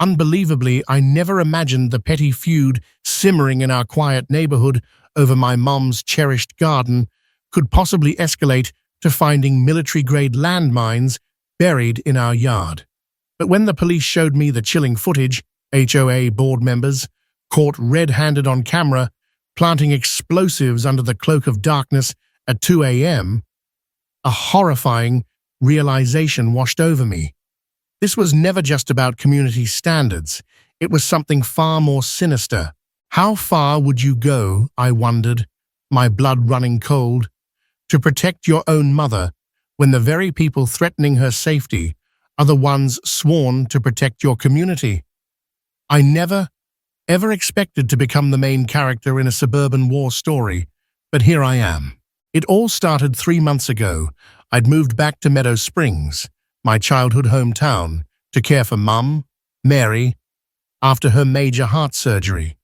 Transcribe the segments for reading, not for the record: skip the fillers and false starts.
Unbelievably, I never imagined the petty feud simmering in our quiet neighborhood over my mom's cherished garden could possibly escalate to finding military-grade landmines buried in our yard. But when the police showed me the chilling footage, HOA board members, caught red-handed on camera, planting explosives under the cloak of darkness at 2 a.m., a horrifying realization washed over me. This was never just about community standards. It was something far more sinister. How far would you go, I wondered, my blood running cold, to protect your own mother when the very people threatening her safety are the ones sworn to protect your community? I never, ever expected to become the main character in a suburban war story, but here I am. It all started 3 months ago. I'd moved back to Meadow Springs, my childhood hometown, to care for Mum, Mary, after her major heart surgery.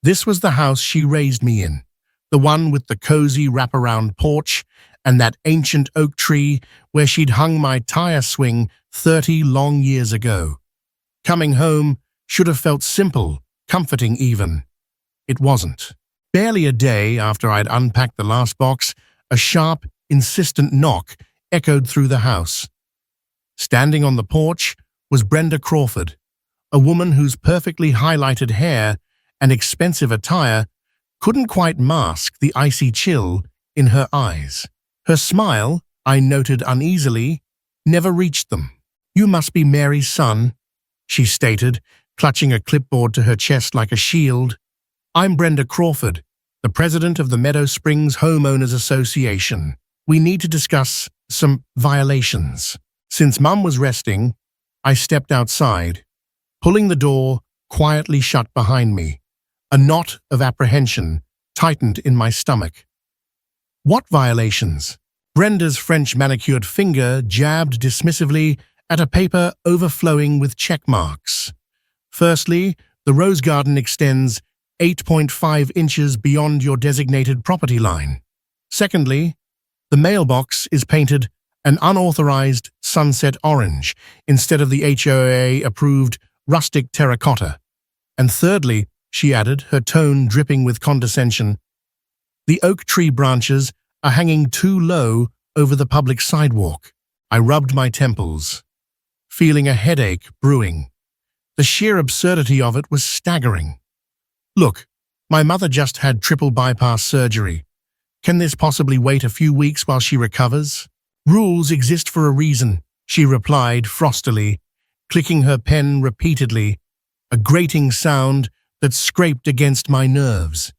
This was the house she raised me in, the one with the cozy wraparound porch and that ancient oak tree where she'd hung my tire swing 30 long years ago. Coming home should have felt simple, comforting even. It wasn't. Barely a day after I'd unpacked the last box, a sharp, insistent knock echoed through the house. Standing on the porch was Brenda Crawford, a woman whose perfectly highlighted hair and expensive attire couldn't quite mask the icy chill in her eyes. Her smile, I noted uneasily, never reached them. "You must be Mary's son," she stated, clutching a clipboard to her chest like a shield. "I'm Brenda Crawford, the president of the Meadow Springs Homeowners Association. We need to discuss some violations." Since Mum was resting, I stepped outside, pulling the door quietly shut behind me. A knot of apprehension tightened in my stomach. "What violations?" Brenda's French manicured finger jabbed dismissively at a paper overflowing with check marks. "Firstly, the rose garden extends 8.5 inches beyond your designated property line. Secondly, the mailbox is painted an unauthorized sunset orange instead of the HOA-approved rustic terracotta. And thirdly," she added, her tone dripping with condescension, "the oak tree branches are hanging too low over the public sidewalk." I rubbed my temples, feeling a headache brewing. The sheer absurdity of it was staggering. "Look, my mother just had triple bypass surgery. Can this possibly wait a few weeks while she recovers?" "Rules exist for a reason," she replied frostily, clicking her pen repeatedly, a grating sound that scraped against my nerves.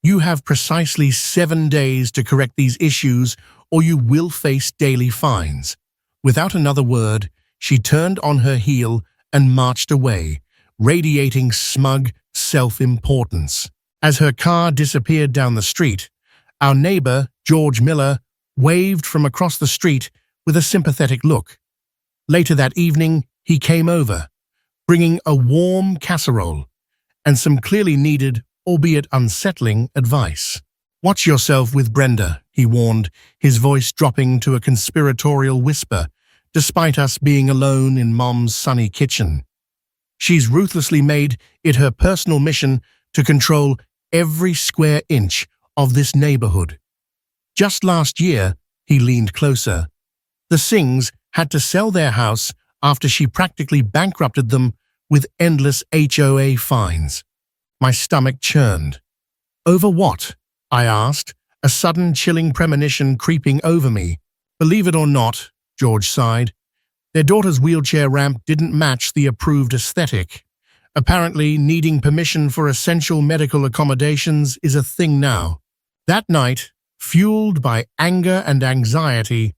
"You have precisely 7 days to correct these issues or you will face daily fines." Without another word, she turned on her heel and marched away, radiating smug self-importance. As her car disappeared down the street, our neighbor, George Miller, waved from across the street with a sympathetic look. Later that evening, he came over, bringing a warm casserole and some clearly needed, albeit unsettling, advice. "Watch yourself with Brenda," he warned, his voice dropping to a conspiratorial whisper, despite us being alone in Mom's sunny kitchen. "She's ruthlessly made it her personal mission to control every square inch of this neighborhood. Just last year," he leaned closer, "the Singhs had to sell their house after she practically bankrupted them with endless HOA fines." My stomach churned. "Over what?" I asked, a sudden chilling premonition creeping over me. "Believe it or not," George sighed, "their daughter's wheelchair ramp didn't match the approved aesthetic. Apparently, needing permission for essential medical accommodations is a thing now." That night, fueled by anger and anxiety,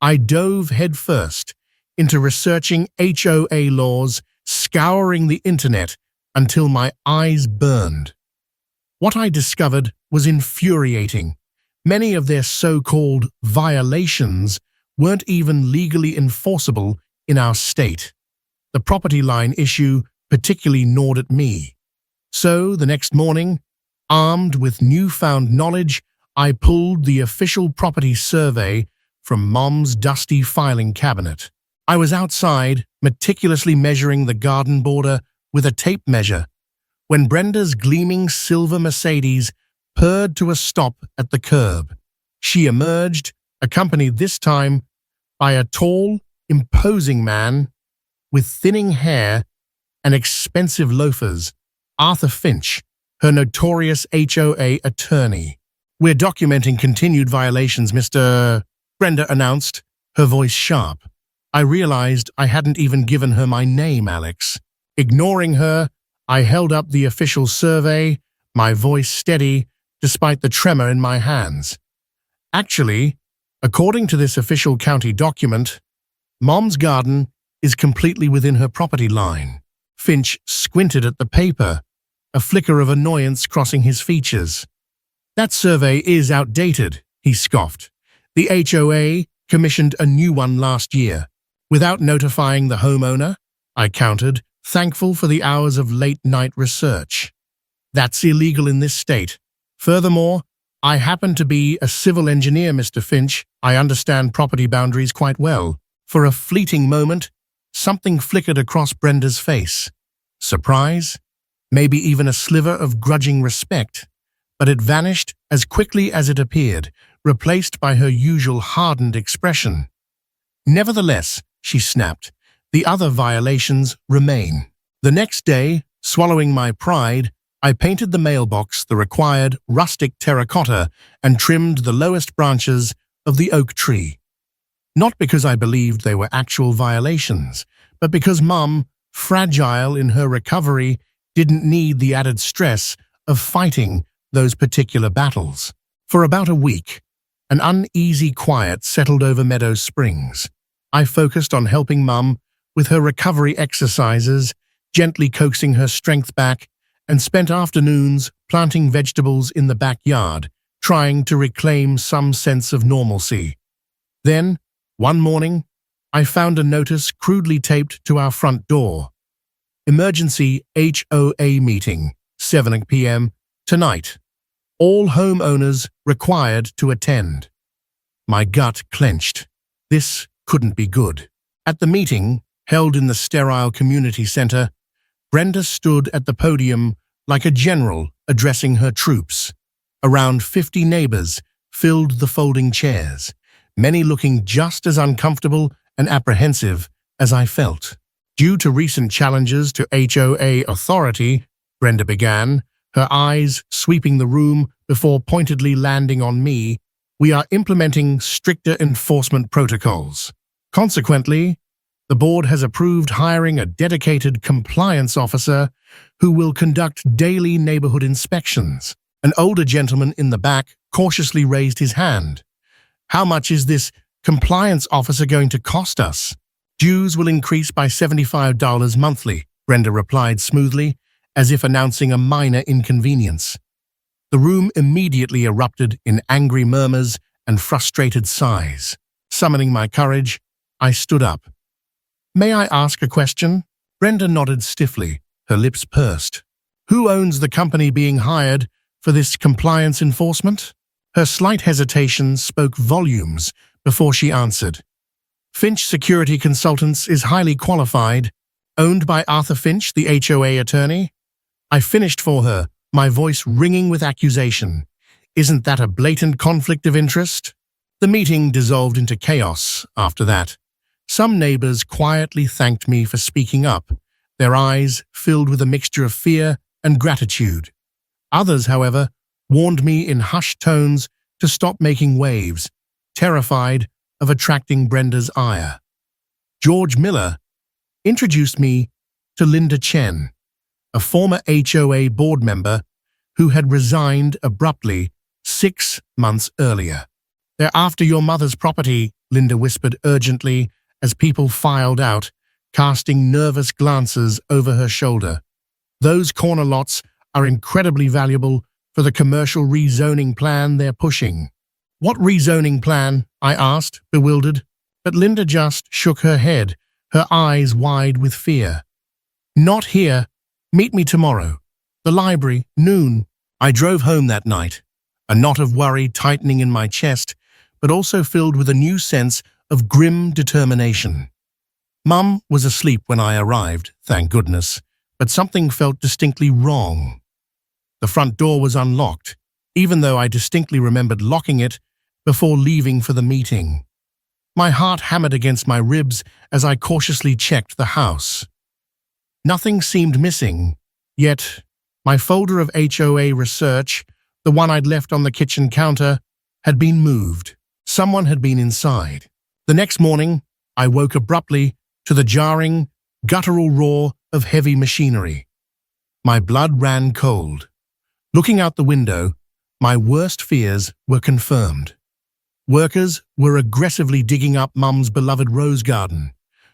I dove headfirst into researching HOA laws, scouring the internet until my eyes burned. What I discovered was infuriating. Many of their so-called violations weren't even legally enforceable in our state. The property line issue particularly gnawed at me. So, the next morning, armed with newfound knowledge, I pulled the official property survey from Mom's dusty filing cabinet. I was outside, meticulously measuring the garden border with a tape measure when Brenda's gleaming silver Mercedes purred to a stop at the curb. She emerged, accompanied this time by a tall, imposing man with thinning hair and expensive loafers, Arthur Finch, her notorious HOA attorney. "We're documenting continued violations, Mr. Brenda announced, her voice sharp. I realized I hadn't even given her my name, Alex. Ignoring her, I held up the official survey, my voice steady despite the tremor in my hands. Actually, according to this official county document, Mom's garden is completely within her property line. Finch squinted at the paper, a flicker of annoyance crossing his features. That survey is outdated, he scoffed. The HOA commissioned a new one last year. Without notifying the homeowner, I countered, thankful for the hours of late-night research. That's illegal in this state. Furthermore, I happen to be a civil engineer, Mr. Finch. I understand property boundaries quite well. For a fleeting moment, something flickered across Brenda's face. Surprise? Maybe even a sliver of grudging respect. But it vanished as quickly as it appeared, replaced by her usual hardened expression. Nevertheless, she snapped, the other violations remain. The next day, swallowing my pride, I painted the mailbox the required rustic terracotta and trimmed the lowest branches of the oak tree. Not because I believed they were actual violations, but because Mum, fragile in her recovery, didn't need the added stress of fighting those particular battles. For about a week, an uneasy quiet settled over Meadow Springs. I focused on helping Mum with her recovery exercises, gently coaxing her strength back, and spent afternoons planting vegetables in the backyard, trying to reclaim some sense of normalcy. Then, one morning, I found a notice crudely taped to our front door. Emergency HOA meeting, 7 p.m. tonight. All homeowners required to attend. My gut clenched. This couldn't be good. At the meeting, held in the sterile community center, Brenda stood at the podium like a general addressing her troops. Around 50 neighbors filled the folding chairs, many looking just as uncomfortable and apprehensive as I felt. Due to recent challenges to HOA authority, Brenda began, her eyes sweeping the room before pointedly landing on me, we are implementing stricter enforcement protocols. Consequently, the board has approved hiring a dedicated compliance officer who will conduct daily neighborhood inspections. An older gentleman in the back cautiously raised his hand. How much is this compliance officer going to cost us? Dues will increase by $75 monthly, Brenda replied smoothly, as if announcing a minor inconvenience. The room immediately erupted in angry murmurs and frustrated sighs. Summoning my courage, I stood up. May I ask a question? Brenda nodded stiffly, her lips pursed. Who owns the company being hired for this compliance enforcement? Her slight hesitation spoke volumes before she answered. Finch Security Consultants is highly qualified, owned by Arthur Finch, the HOA attorney. I finished for her, my voice ringing with accusation. Isn't that a blatant conflict of interest? The meeting dissolved into chaos after that. Some neighbors quietly thanked me for speaking up, their eyes filled with a mixture of fear and gratitude. Others, however, warned me in hushed tones to stop making waves, terrified of attracting Brenda's ire. George Miller introduced me to Linda Chen, a former HOA board member who had resigned abruptly 6 months earlier. They're after your mother's property, Linda whispered urgently as people filed out, casting nervous glances over her shoulder. Those corner lots are incredibly valuable for the commercial rezoning plan they're pushing. What rezoning plan? I asked, bewildered, but Linda just shook her head, her eyes wide with fear. Not here. Meet me tomorrow. The library, noon. I drove home that night, a knot of worry tightening in my chest, but also filled with a new sense of grim determination. Mum was asleep when I arrived, thank goodness, but something felt distinctly wrong. The front door was unlocked, even though I distinctly remembered locking it before leaving for the meeting. My heart hammered against my ribs as I cautiously checked the house. Nothing seemed missing, yet my folder of HOA research, the one I'd left on the kitchen counter, had been moved. Someone had been inside. The next morning, I woke abruptly to the jarring, guttural roar of heavy machinery. My blood ran cold. Looking out the window, my worst fears were confirmed. Workers were aggressively digging up Mum's beloved rose garden,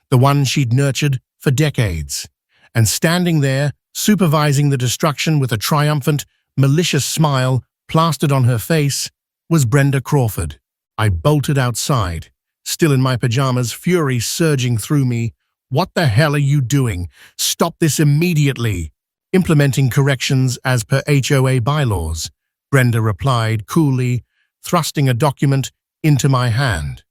the one she'd nurtured for decades, and standing there, supervising the destruction with a triumphant, malicious smile plastered on her face, was Brenda Crawford. I bolted outside, still in my pajamas, fury surging through me. "What the hell are you doing? Stop this immediately!" "Implementing corrections as per HOA bylaws," Brenda replied coolly, thrusting a document into my hand.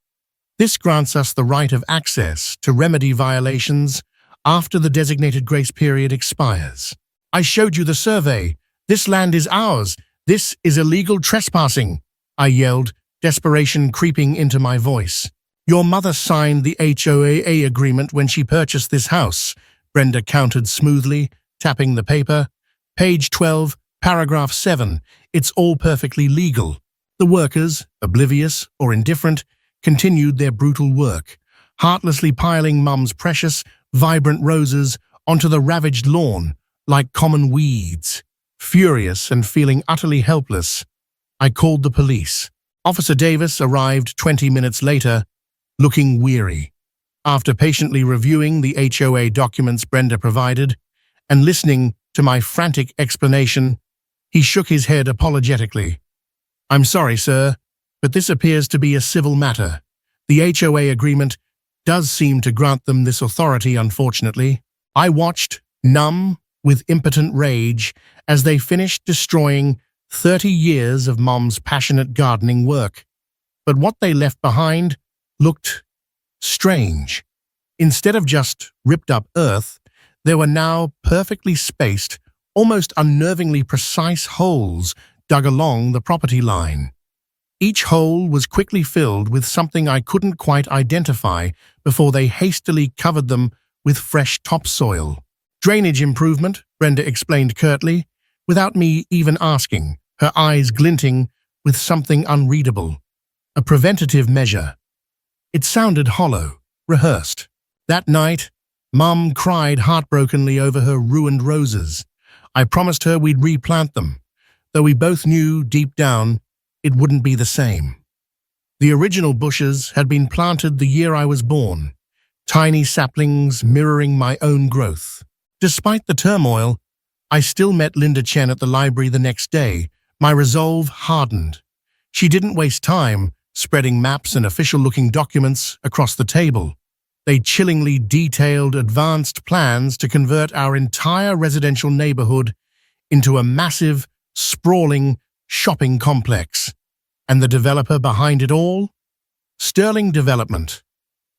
"This grants us the right of access to remedy violations after the designated grace period expires." "I showed you the survey. This land is ours. This is illegal trespassing," I yelled, desperation creeping into my voice. "Your mother signed the HOA agreement when she purchased this house," Brenda countered smoothly, tapping the paper. "Page 12, paragraph 7. It's all perfectly legal." The workers, oblivious or indifferent, continued their brutal work, heartlessly piling Mum's precious, vibrant roses onto the ravaged lawn like common weeds. Furious and feeling utterly helpless, I called the police. Officer Davis arrived 20 minutes later, looking weary. After patiently reviewing the HOA documents Brenda provided and listening to my frantic explanation, he shook his head apologetically. "I'm sorry, sir, but this appears to be a civil matter. The HOA agreement does seem to grant them this authority, unfortunately." I watched, numb with impotent rage, as they finished destroying 30 years of Mom's passionate gardening work. But what they left behind looked strange. Instead of just ripped up earth, there were now perfectly spaced, almost unnervingly precise holes dug along the property line. Each hole was quickly filled with something I couldn't quite identify before they hastily covered them with fresh topsoil. "Drainage improvement," Brenda explained curtly, without me even asking, her eyes glinting with something unreadable. "A preventative measure." It sounded hollow, rehearsed. That night, Mum cried heartbrokenly over her ruined roses. I promised her we'd replant them, though we both knew deep down it wouldn't be the same. The original bushes had been planted the year I was born, tiny saplings mirroring my own growth. Despite the turmoil, I still met Linda Chen at the library the next day. My resolve hardened. She didn't waste time spreading maps and official-looking documents across the table. They chillingly detailed advanced plans to convert our entire residential neighborhood into a massive, sprawling shopping complex. And the developer behind it all? Sterling Development,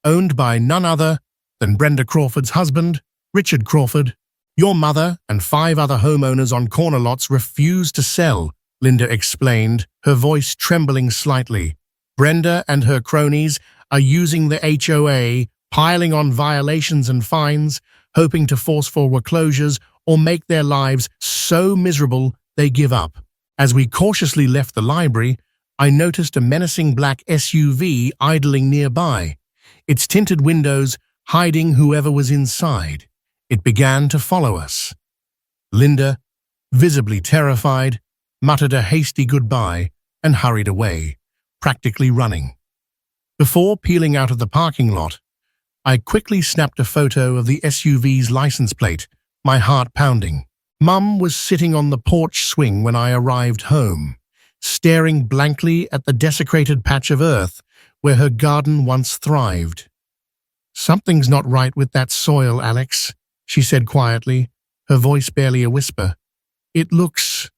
owned by none other than Brenda Crawford's husband, Richard Crawford. "Your mother and 5 other homeowners on corner lots refused to sell," Linda explained, her voice trembling slightly. "Brenda and her cronies are using the HOA, piling on violations and fines, hoping to force foreclosures or make their lives so miserable they give up." As we cautiously left the library, I noticed a menacing black SUV idling nearby, its tinted windows hiding whoever was inside. It began to follow us. Linda, visibly terrified, muttered a hasty goodbye and hurried away, practically running. Before peeling out of the parking lot, I quickly snapped a photo of the SUV's license plate, my heart pounding. Mum was sitting on the porch swing when I arrived home, staring blankly at the desecrated patch of earth where her garden once thrived. "Something's not right with that soil, Alex," she said quietly, her voice barely a whisper. "It looks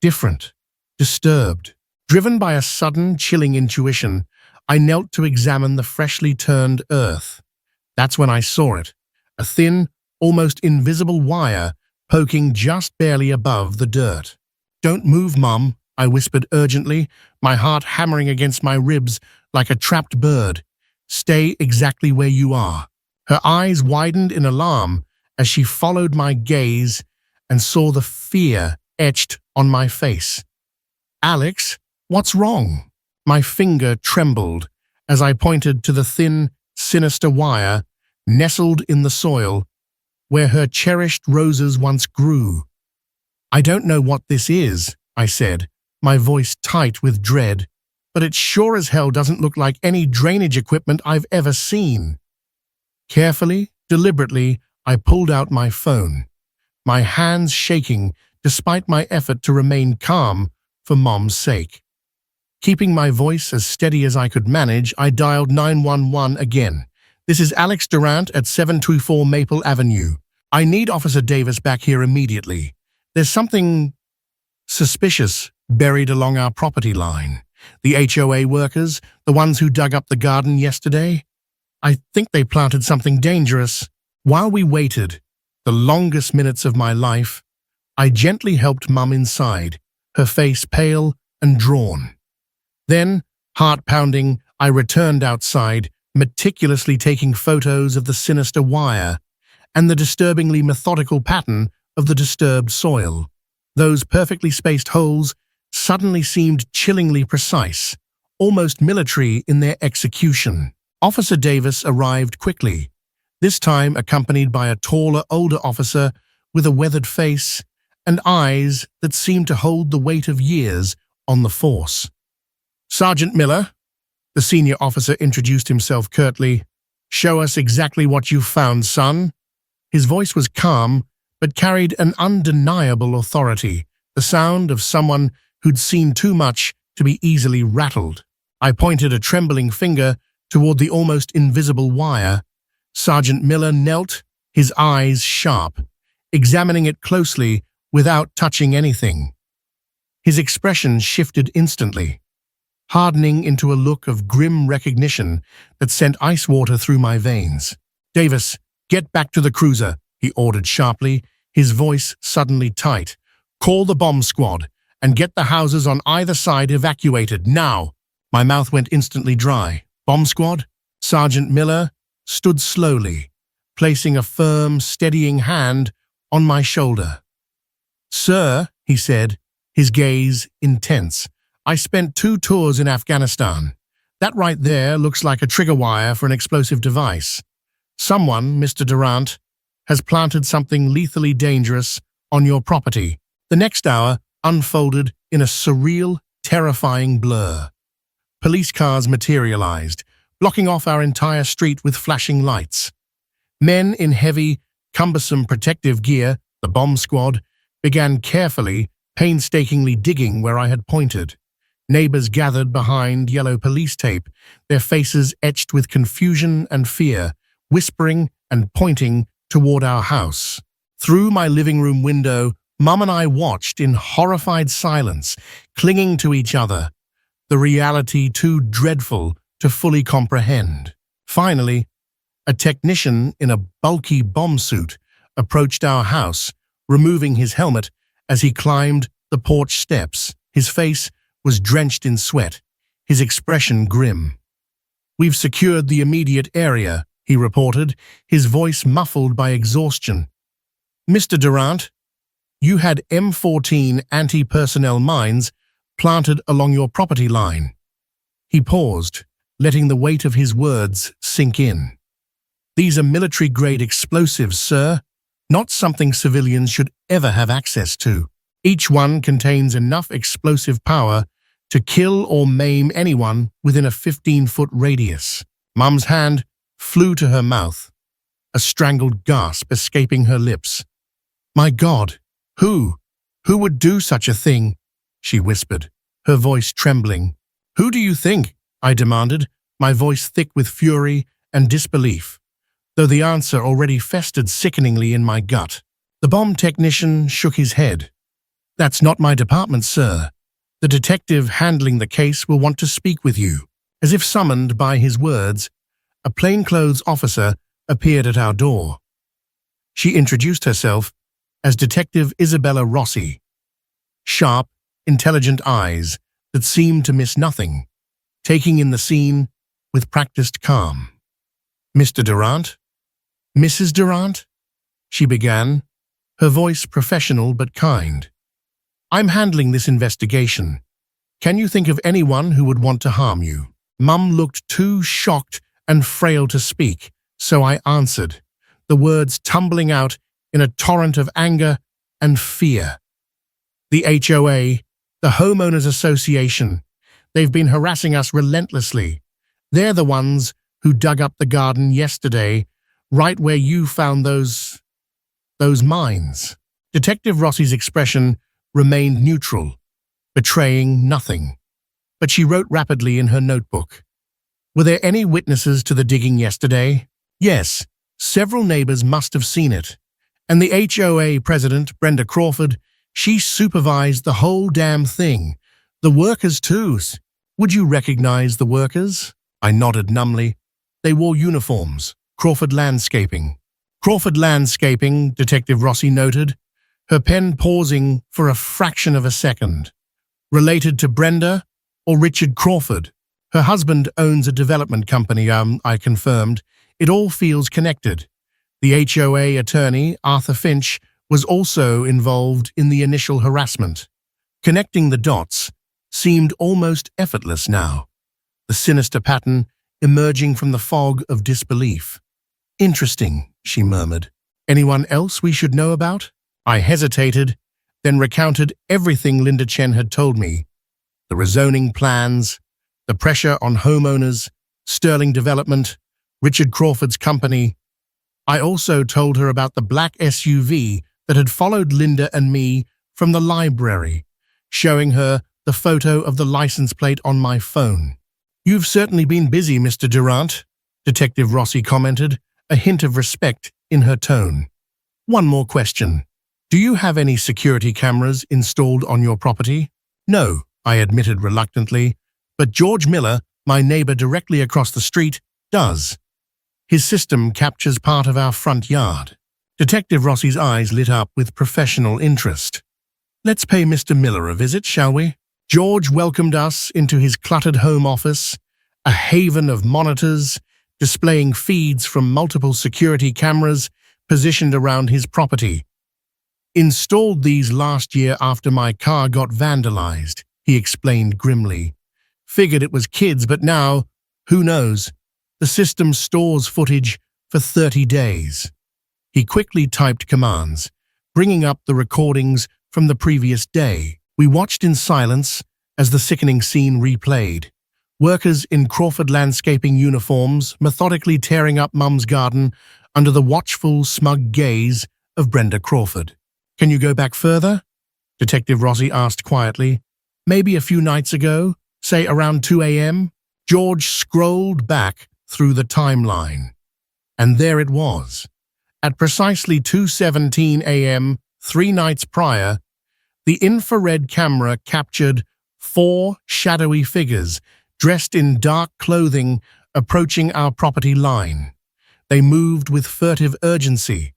different, disturbed." Driven by a sudden, chilling intuition, I knelt to examine the freshly turned earth. That's when I saw it, a thin, almost invisible wire poking just barely above the dirt. "Don't move, Mum," I whispered urgently, my heart hammering against my ribs like a trapped bird. "Stay exactly where you are." Her eyes widened in alarm as she followed my gaze and saw the fear etched on my face. "Alex, what's wrong?" My finger trembled as I pointed to the thin, sinister wire nestled in the soil where her cherished roses once grew. "I don't know what this is," I said, my voice tight with dread, "but it sure as hell doesn't look like any drainage equipment I've ever seen." Carefully, deliberately, I pulled out my phone, my hands shaking despite my effort to remain calm for Mom's sake. Keeping my voice as steady as I could manage, I dialed 911 again. "This is Alex Durant at 724 Maple Avenue. I need Officer Davis back here immediately. There's something suspicious buried along our property line. The HOA workers, the ones who dug up the garden yesterday, I think they planted something dangerous." While we waited, the longest minutes of my life, I gently helped Mum inside, her face pale and drawn. Then, heart pounding, I returned outside, meticulously taking photos of the sinister wire and the disturbingly methodical pattern of the disturbed soil. Those perfectly spaced holes suddenly seemed chillingly precise, almost military in their execution. Officer Davis arrived quickly, this time accompanied by a taller, older officer with a weathered face and eyes that seemed to hold the weight of years on the force. "Sergeant Miller," the senior officer introduced himself curtly, "show us exactly what you've found, son." His voice was calm, but carried an undeniable authority, the sound of someone who'd seen too much to be easily rattled. I pointed a trembling finger toward the almost invisible wire. Sergeant Miller knelt, his eyes sharp, examining it closely without touching anything. His expression shifted instantly, hardening into a look of grim recognition that sent ice water through my veins. "Davis, get back to the cruiser," he ordered sharply, his voice suddenly tight. "Call the bomb squad and get the houses on either side evacuated, now." My mouth went instantly dry. "Bomb squad?" Sergeant Miller stood slowly, placing a firm, steadying hand on my shoulder. "Sir," he said, his gaze intense, "I spent 2 tours in Afghanistan. That right there looks like a trigger wire for an explosive device. Someone, Mr. Durant, has planted something lethally dangerous on your property." The next hour unfolded in a surreal, terrifying blur. Police cars materialized, blocking off our entire street with flashing lights. Men in heavy, cumbersome protective gear, the bomb squad, began carefully, painstakingly digging where I had pointed. Neighbors gathered behind yellow police tape, their faces etched with confusion and fear, whispering and pointing toward our house. Through my living room window, Mum and I watched in horrified silence, clinging to each other, the reality too dreadful to fully comprehend. Finally, a technician in a bulky bomb suit approached our house, removing his helmet as he climbed the porch steps. His face was drenched in sweat, his expression grim. "We've secured the immediate area," he reported, his voice muffled by exhaustion. "Mr. Durant, you had M14 anti-personnel mines planted along your property line." He paused, letting the weight of his words sink in. "These are military-grade explosives, sir, not something civilians should ever have access to. Each one contains enough explosive power to kill or maim anyone within a 15-foot radius." Mum's hand flew to her mouth, a strangled gasp escaping her lips. "My God, who would do such a thing?" she whispered, her voice trembling. "Who do you think?" I demanded, my voice thick with fury and disbelief, though the answer already festered sickeningly in my gut. The bomb technician shook his head. "That's not my department, sir. The detective handling the case will want to speak with you." As if summoned by his words, a plainclothes officer appeared at our door. She introduced herself as Detective Isabella Rossi, sharp, intelligent eyes that seemed to miss nothing, taking in the scene with practiced calm. "Mr. Durant? Mrs. Durant?" she began, her voice professional but kind. "I'm handling this investigation. Can you think of anyone who would want to harm you?" Mum looked too shocked and frail to speak, so I answered, the words tumbling out in a torrent of anger and fear. "The HOA, the Homeowners Association. They've been harassing us relentlessly. They're the ones who dug up the garden yesterday, right where you found those mines." Detective Rossi's expression remained neutral, betraying nothing. But she wrote rapidly in her notebook. "Were there any witnesses to the digging yesterday?" "Yes, several neighbors must have seen it. And the HOA president, Brenda Crawford, she supervised the whole damn thing. The workers too. Would you recognize the workers?" I nodded numbly. "They wore uniforms. Crawford Landscaping." "Crawford Landscaping," Detective Rossi noted, her pen pausing for a fraction of a second. "Related to Brenda or Richard Crawford?" "Her husband owns a development company," I confirmed. "It all feels connected." The HOA attorney, Arthur Finch, was also involved in the initial harassment. Connecting the dots seemed almost effortless now, the sinister pattern emerging from the fog of disbelief. "Interesting," she murmured. "Anyone else we should know about?" I hesitated, then recounted everything Linda Chen had told me. The rezoning plans, the pressure on homeowners, Sterling Development, Richard Crawford's company. I also told her about the black SUV that had followed Linda and me from the library, showing her the photo of the license plate on my phone. "You've certainly been busy, Mr. Durant," Detective Rossi commented, a hint of respect in her tone. "One more question. Do you have any security cameras installed on your property?" "No," I admitted reluctantly, "but George Miller, my neighbor directly across the street, does. His system captures part of our front yard." Detective Rossi's eyes lit up with professional interest. "Let's pay Mr. Miller a visit, shall we?" George welcomed us into his cluttered home office, a haven of monitors, displaying feeds from multiple security cameras positioned around his property. "Installed these last year after my car got vandalized," he explained grimly. "Figured it was kids, but now, who knows? The system stores footage for 30 days. He quickly typed commands, bringing up the recordings from the previous day. We watched in silence as the sickening scene replayed. Workers in Crawford Landscaping uniforms methodically tearing up Mum's garden under the watchful, smug gaze of Brenda Crawford. "Can you go back further?" Detective Rossi asked quietly. "Maybe a few nights ago, say around 2 a.m.? George scrolled back through the timeline. And there it was. At precisely 2:17 a.m., 3 nights prior, the infrared camera captured 4 shadowy figures dressed in dark clothing approaching our property line. They moved with furtive urgency,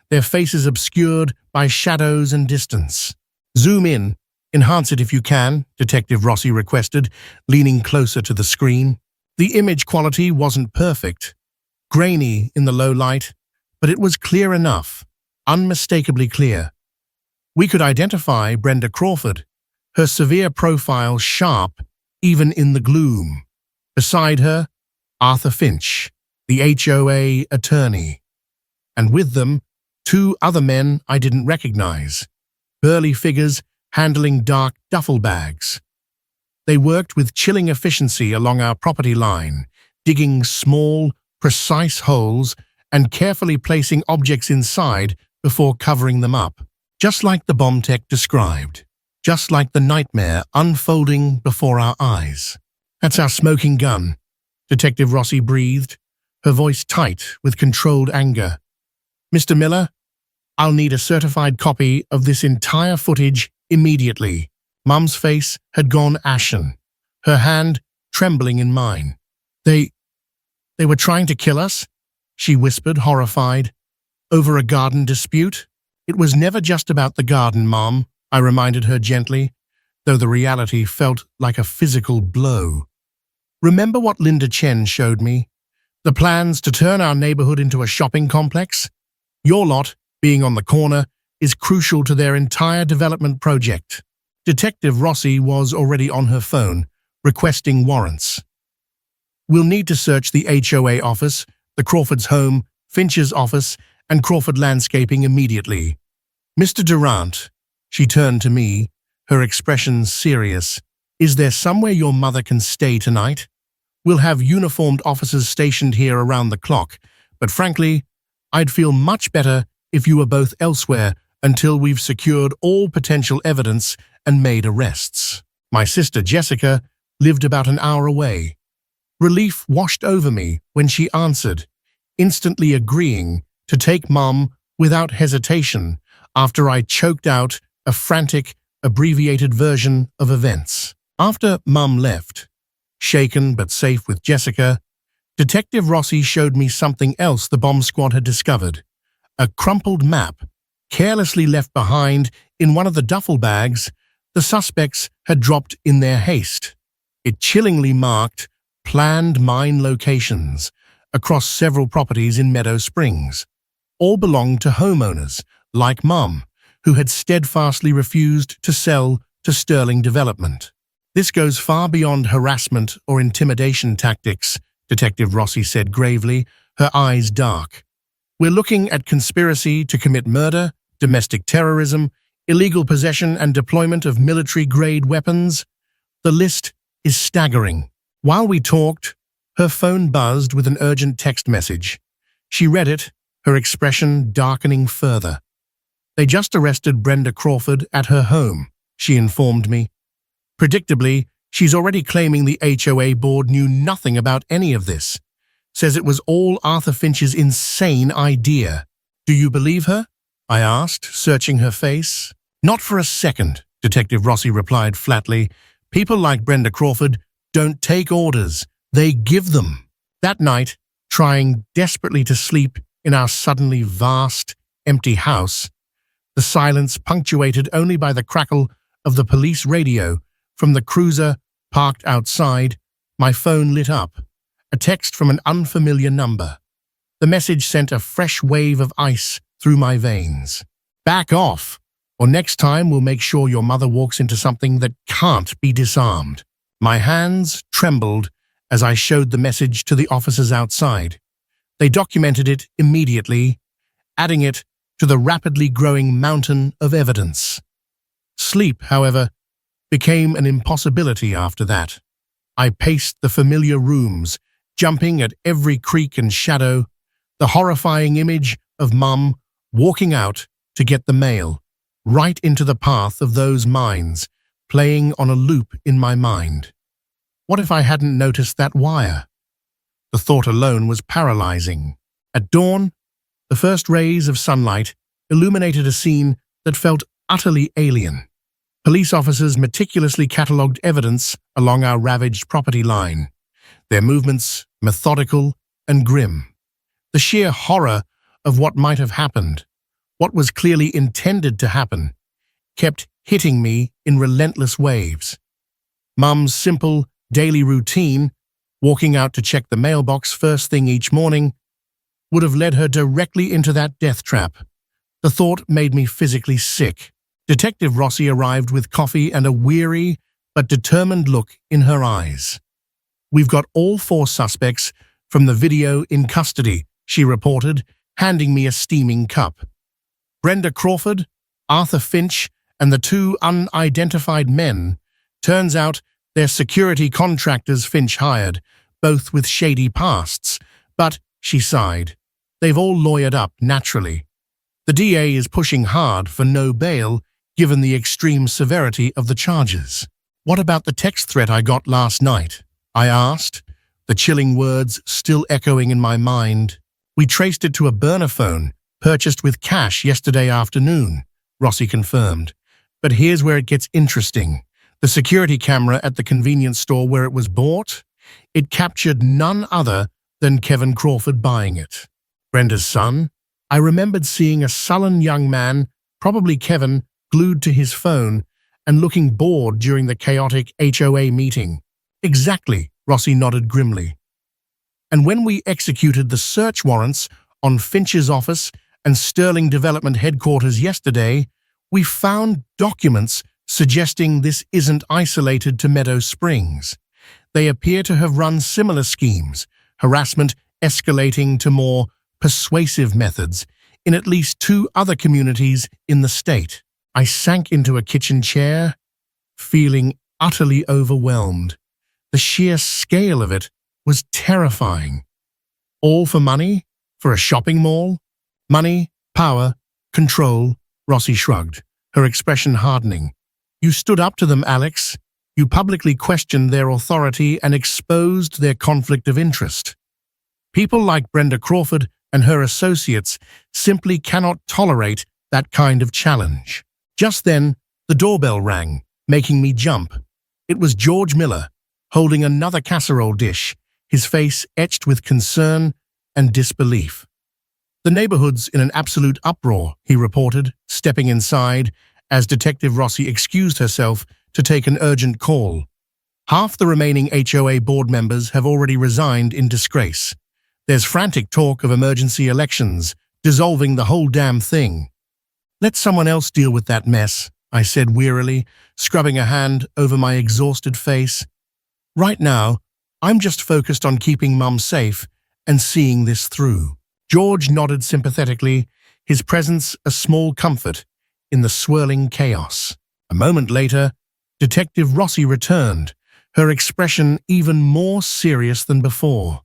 their faces obscured by shadows and distance. "Zoom in. Enhance it if you can," Detective Rossi requested, leaning closer to the screen. The image quality wasn't perfect, grainy in the low light, but it was clear enough, unmistakably clear. We could identify Brenda Crawford, her severe profile sharp even in the gloom. Beside her, Arthur Finch, the HOA attorney. And with them, 2 other men I didn't recognize, burly figures handling dark duffel bags. They worked with chilling efficiency along our property line, digging small, precise holes and carefully placing objects inside before covering them up, just like the bomb tech described, just like the nightmare unfolding before our eyes. "That's our smoking gun," Detective Rossi breathed, her voice tight with controlled anger. "Mr. Miller, I'll need a certified copy of this entire footage immediately." Mum's face had gone ashen, her hand trembling in mine. They were trying to kill us?" she whispered, horrified. Over a garden dispute? It was never just about the garden, Mom, I reminded her gently, though the reality felt like a physical blow. Remember what Linda Chen showed me? The plans to turn our neighborhood into a shopping complex? Your lot, being on the corner, is crucial to their entire development project. Detective Rossi was already on her phone, requesting warrants. We'll need to search the HOA office, the Crawford's home, Finch's office, and Crawford Landscaping immediately. Mr. Durant, she turned to me, her expression serious. Is there somewhere your mother can stay tonight? We'll have uniformed officers stationed here around the clock, but frankly, I'd feel much better if you were both elsewhere until we've secured all potential evidence and made arrests. My sister Jessica lived about an hour away. Relief washed over me when she answered, instantly agreeing to take Mom without hesitation after I choked out a frantic, abbreviated version of events. After Mum left, shaken but safe with Jessica, Detective Rossi showed me something else the bomb squad had discovered. A crumpled map, carelessly left behind in one of the duffel bags the suspects had dropped in their haste. It chillingly marked planned mine locations across several properties in Meadow Springs. All belonged to homeowners, like Mum, who had steadfastly refused to sell to Sterling Development. This goes far beyond harassment or intimidation tactics, Detective Rossi said gravely, her eyes dark. We're looking at conspiracy to commit murder, domestic terrorism, illegal possession and deployment of military-grade weapons. The list is staggering. While we talked, her phone buzzed with an urgent text message. She read it, her expression darkening further. They just arrested Brenda Crawford at her home, she informed me. Predictably, she's already claiming the HOA board knew nothing about any of this. Says it was all Arthur Finch's insane idea. Do you believe her? I asked, searching her face. Not for a second, Detective Rossi replied flatly. People like Brenda Crawford don't take orders, they give them. That night, trying desperately to sleep in our suddenly vast, empty house, the silence punctuated only by the crackle of the police radio from the cruiser parked outside, my phone lit up, a text from an unfamiliar number. The message sent a fresh wave of ice through my veins. Back off, or next time we'll make sure your mother walks into something that can't be disarmed. My hands trembled as I showed the message to the officers outside. They documented it immediately, adding it to the rapidly growing mountain of evidence. Sleep, however, became an impossibility after that. I paced the familiar rooms, jumping at every creak and shadow, the horrifying image of Mum walking out to get the mail, right into the path of those mines, playing on a loop in my mind. What if I hadn't noticed that wire? The thought alone was paralyzing. At dawn, the first rays of sunlight illuminated a scene that felt utterly alien. Police officers meticulously catalogued evidence along our ravaged property line, their movements methodical and grim. The sheer horror of what might have happened, what was clearly intended to happen, kept hitting me in relentless waves. Mum's simple, daily routine, walking out to check the mailbox first thing each morning, would have led her directly into that death trap. The thought made me physically sick. Detective Rossi arrived with coffee and a weary but determined look in her eyes. We've got all 4 suspects from the video in custody, she reported, handing me a steaming cup. Brenda Crawford, Arthur Finch, and the 2 unidentified men. Turns out they're security contractors Finch hired, both with shady pasts. But, she sighed, they've all lawyered up naturally. The DA is pushing hard for no bail, given the extreme severity of the charges. What about the text threat I got last night? I asked, the chilling words still echoing in my mind. We traced it to a burner phone, purchased with cash yesterday afternoon, Rossi confirmed. But here's where it gets interesting. The security camera at the convenience store where it was bought, it captured none other than Kevin Crawford buying it. Brenda's son, I remembered seeing a sullen young man, probably Kevin, glued to his phone and looking bored during the chaotic HOA meeting. Exactly, Rossi nodded grimly. And when we executed the search warrants on Finch's office and Sterling Development headquarters yesterday, we found documents suggesting this isn't isolated to Meadow Springs. They appear to have run similar schemes, harassment escalating to more persuasive methods in at least 2 other communities in the state. I sank into a kitchen chair, feeling utterly overwhelmed. The sheer scale of it was terrifying. All for money? For a shopping mall? Money, power, control, Rossi shrugged, her expression hardening. You stood up to them, Alex. You publicly questioned their authority and exposed their conflict of interest. People like Brenda Crawford and her associates simply cannot tolerate that kind of challenge. Just then, the doorbell rang, making me jump. It was George Miller, holding another casserole dish, his face etched with concern and disbelief. The neighborhood's in an absolute uproar, he reported, stepping inside as Detective Rossi excused herself to take an urgent call. Half the remaining HOA board members have already resigned in disgrace. There's frantic talk of emergency elections, dissolving the whole damn thing. Let someone else deal with that mess, I said wearily, scrubbing a hand over my exhausted face. Right now, I'm just focused on keeping Mum safe and seeing this through. George nodded sympathetically, his presence a small comfort in the swirling chaos. A moment later, Detective Rossi returned, her expression even more serious than before.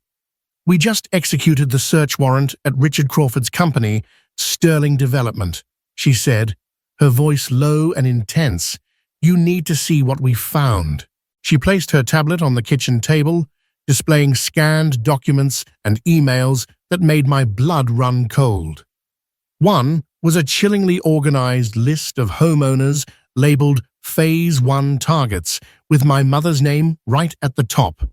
We just executed the search warrant at Richard Crawford's company, Sterling Development, she said, her voice low and intense. You need to see what we found. She placed her tablet on the kitchen table, displaying scanned documents and emails that made my blood run cold. One was a chillingly organized list of homeowners labeled Phase 1 targets, with my mother's name right at the top.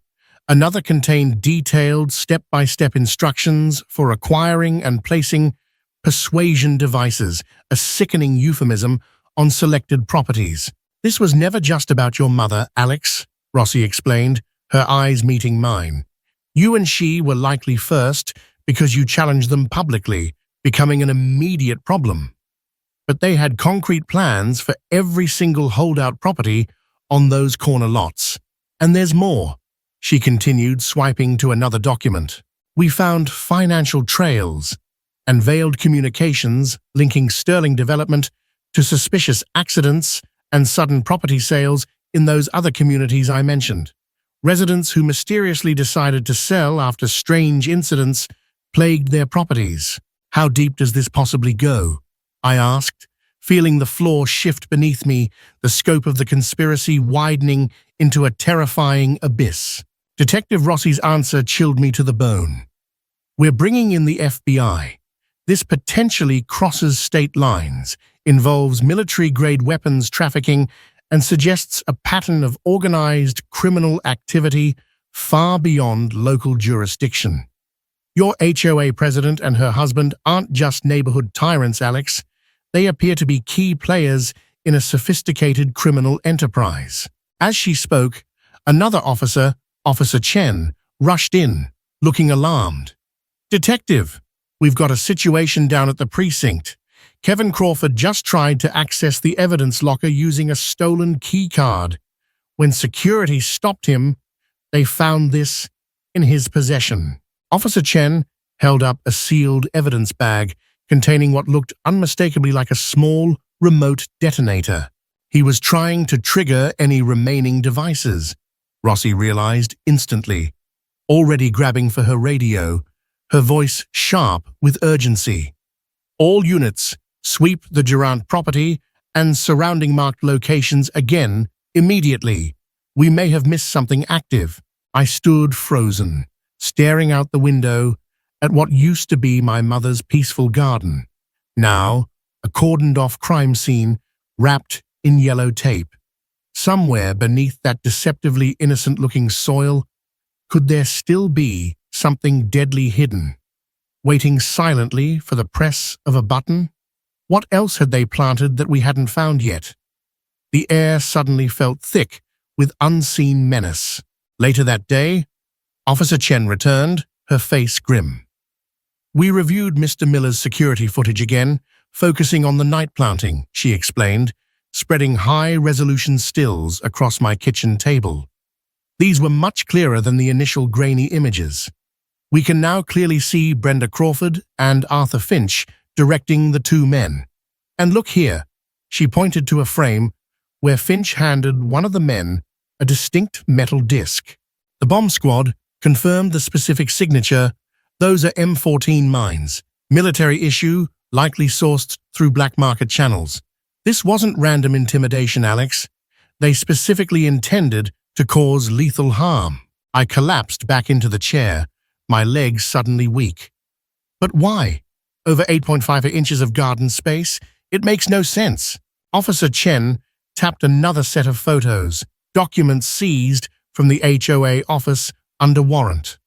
Another contained detailed step-by-step instructions for acquiring and placing persuasion devices, a sickening euphemism, on selected properties. This was never just about your mother, Alex, Rossi explained, her eyes meeting mine. You and she were likely first because you challenged them publicly, becoming an immediate problem. But they had concrete plans for every single holdout property on those corner lots. And there's more, she continued, swiping to another document. We found financial trails and veiled communications linking Sterling Development to suspicious accidents and sudden property sales in those other communities I mentioned. Residents who mysteriously decided to sell after strange incidents plagued their properties. How deep does this possibly go? I asked, feeling the floor shift beneath me, the scope of the conspiracy widening into a terrifying abyss. Detective Rossi's answer chilled me to the bone. We're bringing in the FBI. This potentially crosses state lines, involves military-grade weapons trafficking, and suggests a pattern of organized criminal activity far beyond local jurisdiction. Your HOA president and her husband aren't just neighborhood tyrants, Alex. They appear to be key players in a sophisticated criminal enterprise. As she spoke, another officer, Officer Chen, rushed in, looking alarmed. Detective, we've got a situation down at the precinct. Kevin Crawford just tried to access the evidence locker using a stolen key card. When security stopped him, they found this in his possession. Officer Chen held up a sealed evidence bag containing what looked unmistakably like a small, remote detonator. He was trying to trigger any remaining devices, Rossi realized instantly, already grabbing for her radio, her voice sharp with urgency. All units, sweep the Durant property and surrounding marked locations again immediately. We may have missed something active. I stood frozen, staring out the window at what used to be my mother's peaceful garden. Now, a cordoned-off crime scene wrapped in yellow tape. Somewhere beneath that deceptively innocent-looking soil, could there still be something deadly hidden? waiting silently for the press of a button? What else had they planted that we hadn't found yet? The air suddenly felt thick with unseen menace. Later that day, Officer Chen returned, her face grim. "We reviewed Mr. Miller's security footage again, focusing on the night planting," she explained, spreading high-resolution stills across my kitchen table. These were much clearer than the initial grainy images. We can now clearly see Brenda Crawford and Arthur Finch directing the two men. And look here, she pointed to a frame where Finch handed one of the men a distinct metal disc. The bomb squad confirmed the specific signature. Those are M14 mines, military issue, likely sourced through black market channels. This wasn't random intimidation, Alex. They specifically intended to cause lethal harm. I collapsed back into the chair, my legs suddenly weak. But why? Over 8.5 inches of garden space? It makes no sense. Officer Chen tapped another set of photos, documents seized from the HOA office under warrant.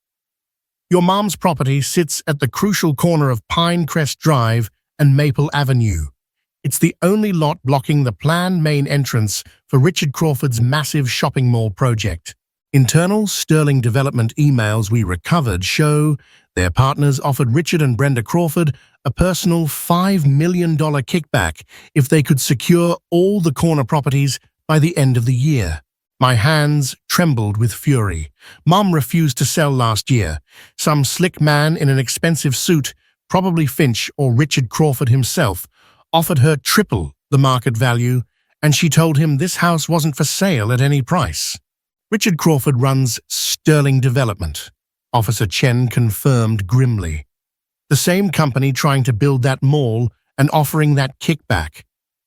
Your mom's property sits at the crucial corner of Pinecrest Drive and Maple Avenue. It's the only lot blocking the planned main entrance for Richard Crawford's massive shopping mall project. Internal Sterling Development emails we recovered show their partners offered Richard and Brenda Crawford a personal $5 million kickback if they could secure all the corner properties by the end of the year. My hands trembled with fury. Mom refused to sell last year. Some slick man in an expensive suit, probably Finch or Richard Crawford himself, offered her triple the market value, and she told him this house wasn't for sale at any price. Richard Crawford runs Sterling Development, Officer Chen confirmed grimly. The same company trying to build that mall and offering that kickback.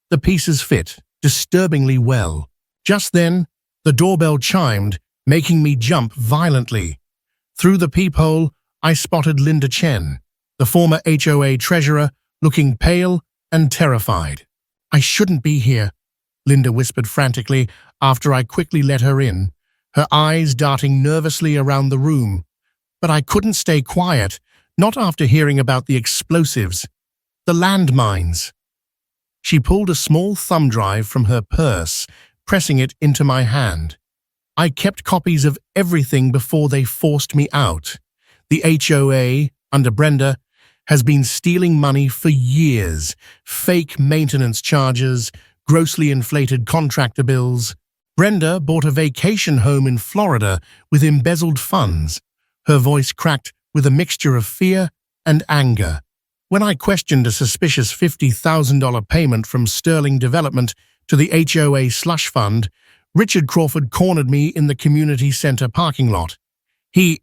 The pieces fit disturbingly well. Just then, the doorbell chimed, making me jump violently. Through the peephole, I spotted Linda Chen, the former HOA treasurer, looking pale and terrified. "I shouldn't be here," Linda whispered frantically after I quickly let her in, her eyes darting nervously around the room. But I couldn't stay quiet, not after hearing about the explosives, the landmines. She pulled a small thumb drive from her purse, pressing it into my hand. I kept copies of everything before they forced me out. The HOA, under Brenda, has been stealing money for years. Fake maintenance charges, grossly inflated contractor bills. Brenda bought a vacation home in Florida with embezzled funds. Her voice cracked with a mixture of fear and anger. When I questioned a suspicious $50,000 payment from Sterling Development to the HOA slush fund, Richard Crawford cornered me in the community center parking lot. He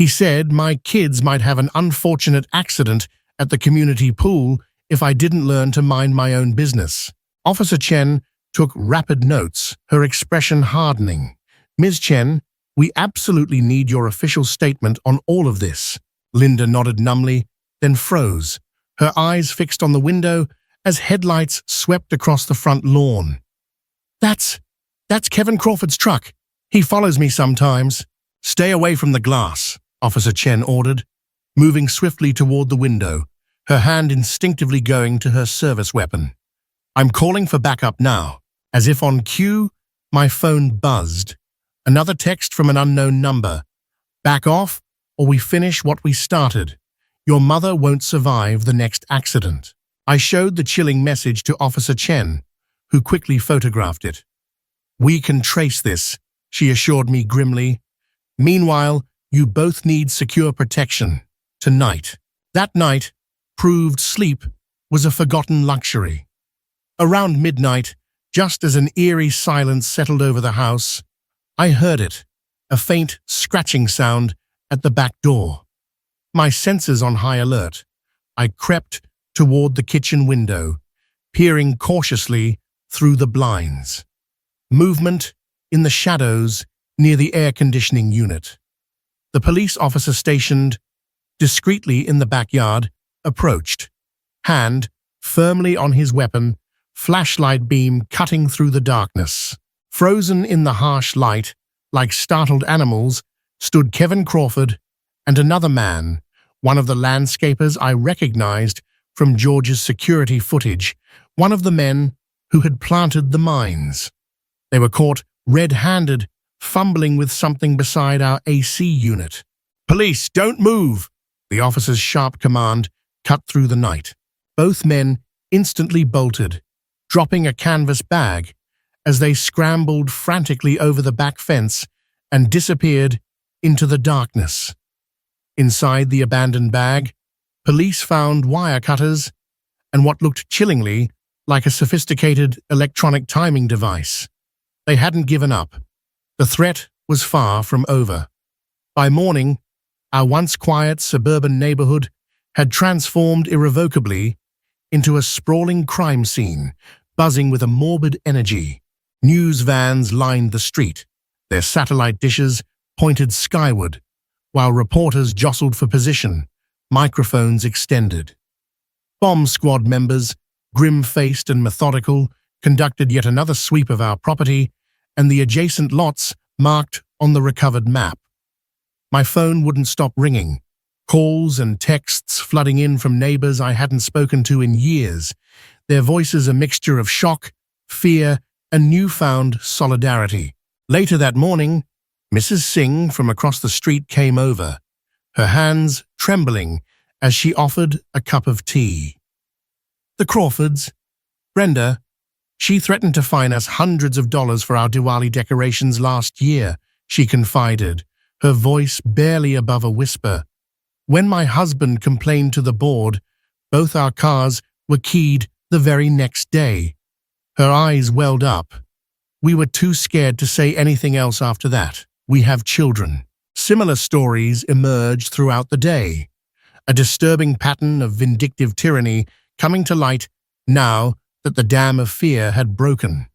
said my kids might have an unfortunate accident at the community pool if I didn't learn to mind my own business. Officer Chen took rapid notes, her expression hardening. "Ms. Chen, we absolutely need your official statement on all of this." Linda nodded numbly, then froze, her eyes fixed on the window as headlights swept across the front lawn. That's Kevin Crawford's truck. He follows me sometimes." "Stay away from the glass," Officer Chen ordered, moving swiftly toward the window, her hand instinctively going to her service weapon. "I'm calling for backup now." As if on cue, my phone buzzed. Another text from an unknown number. "Back off, or we finish what we started. Your mother won't survive the next accident." I showed the chilling message to Officer Chen, who quickly photographed it. "We can trace this," she assured me grimly. "Meanwhile, you both need secure protection. Tonight." That night proved sleep was a forgotten luxury. Around midnight, just as an eerie silence settled over the house, I heard it, a faint scratching sound at the back door. My senses on high alert, I crept toward the kitchen window, peering cautiously through the blinds. Movement in the shadows near the air conditioning unit. The police officer stationed discreetly in the backyard approached, hand firmly on his weapon, flashlight beam cutting through the darkness. Frozen in the harsh light, like startled animals, stood Kevin Crawford and another man, one of the landscapers I recognized from George's security footage, one of the men who had planted the mines. They were caught red-handed, fumbling with something beside our AC unit. "Police, don't move!" The officer's sharp command cut through the night. Both men instantly bolted, dropping a canvas bag as they scrambled frantically over the back fence and disappeared into the darkness. Inside the abandoned bag, police found wire cutters and what looked chillingly like a sophisticated electronic timing device. They hadn't given up. The threat was far from over. By morning, our once quiet suburban neighborhood had transformed irrevocably into a sprawling crime scene, buzzing with a morbid energy. News vans lined the street, their satellite dishes pointed skyward, while reporters jostled for position, microphones extended. Bomb squad members, grim-faced and methodical, conducted yet another sweep of our property and the adjacent lots marked on the recovered map. My phone wouldn't stop ringing, calls and texts flooding in from neighbors I hadn't spoken to in years, their voices a mixture of shock, fear, and newfound solidarity. Later that morning, Mrs. Singh from across the street came over, her hands trembling as she offered a cup of tea. "The Crawfords, Brenda, she threatened to fine us hundreds of dollars for our Diwali decorations last year," she confided, her voice barely above a whisper. "When my husband complained to the board, both our cars were keyed the very next day." Her eyes welled up. "We were too scared to say anything else after that. We have children." Similar stories emerged throughout the day, a disturbing pattern of vindictive tyranny coming to light now that the dam of fear had broken.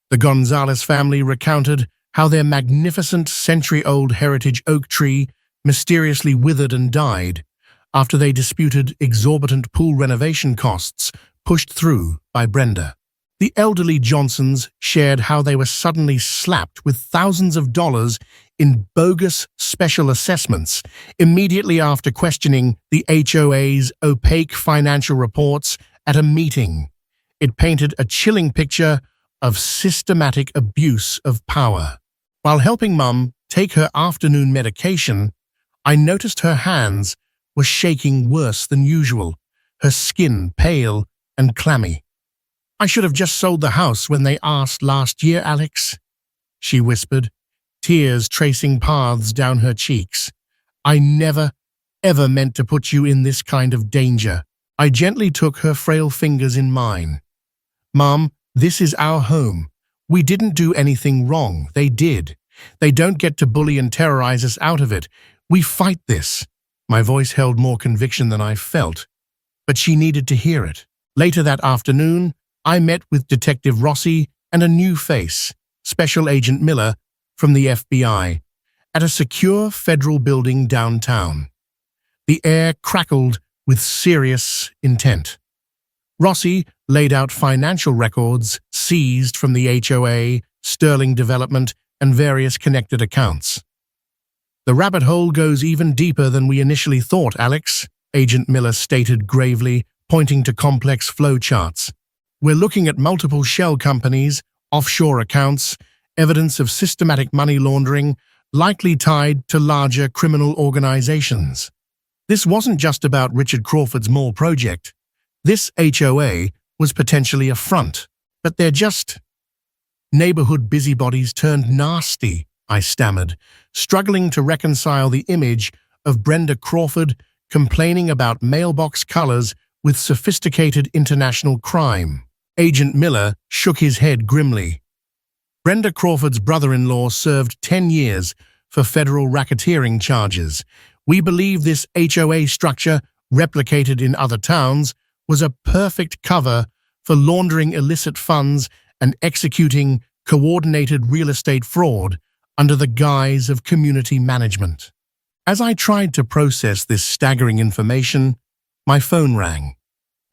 The Gonzalez family recounted how their magnificent century-old heritage oak tree mysteriously withered and died after they disputed exorbitant pool renovation costs pushed through by Brenda. The elderly Johnsons shared how they were suddenly slapped with thousands of dollars in bogus special assessments immediately after questioning the HOA's opaque financial reports at a meeting. It painted a chilling picture of systematic abuse of power. While helping Mum take her afternoon medication, I noticed her hands were shaking worse than usual, her skin pale and clammy. "I should have just sold the house when they asked last year, Alex," she whispered, tears tracing paths down her cheeks. "I never, ever meant to put you in this kind of danger." I gently took her frail fingers in mine. "Mom, this is our home. We didn't do anything wrong. They did. They don't get to bully and terrorize us out of it. We fight this." My voice held more conviction than I felt, but she needed to hear it. Later that afternoon, I met with Detective Rossi and a new face, Special Agent Miller from the FBI, at a secure federal building downtown. The air crackled with serious intent. Rossi laid out financial records seized from the HOA, Sterling Development, and various connected accounts. "The rabbit hole goes even deeper than we initially thought, Alex," Agent Miller stated gravely, pointing to complex flow charts. "We're looking at multiple shell companies, offshore accounts, evidence of systematic money laundering, likely tied to larger criminal organizations. This wasn't just about Richard Crawford's mall project. This HOA was potentially a front, but they're just neighborhood busybodies turned nasty," I stammered, struggling to reconcile the image of Brenda Crawford complaining about mailbox colors with sophisticated international crime. Agent Miller shook his head grimly. "Brenda Crawford's brother-in-law served 10 years for federal racketeering charges. We believe this HOA structure, replicated in other towns, was a perfect cover for laundering illicit funds and executing coordinated real estate fraud under the guise of community management." As I tried to process this staggering information, my phone rang.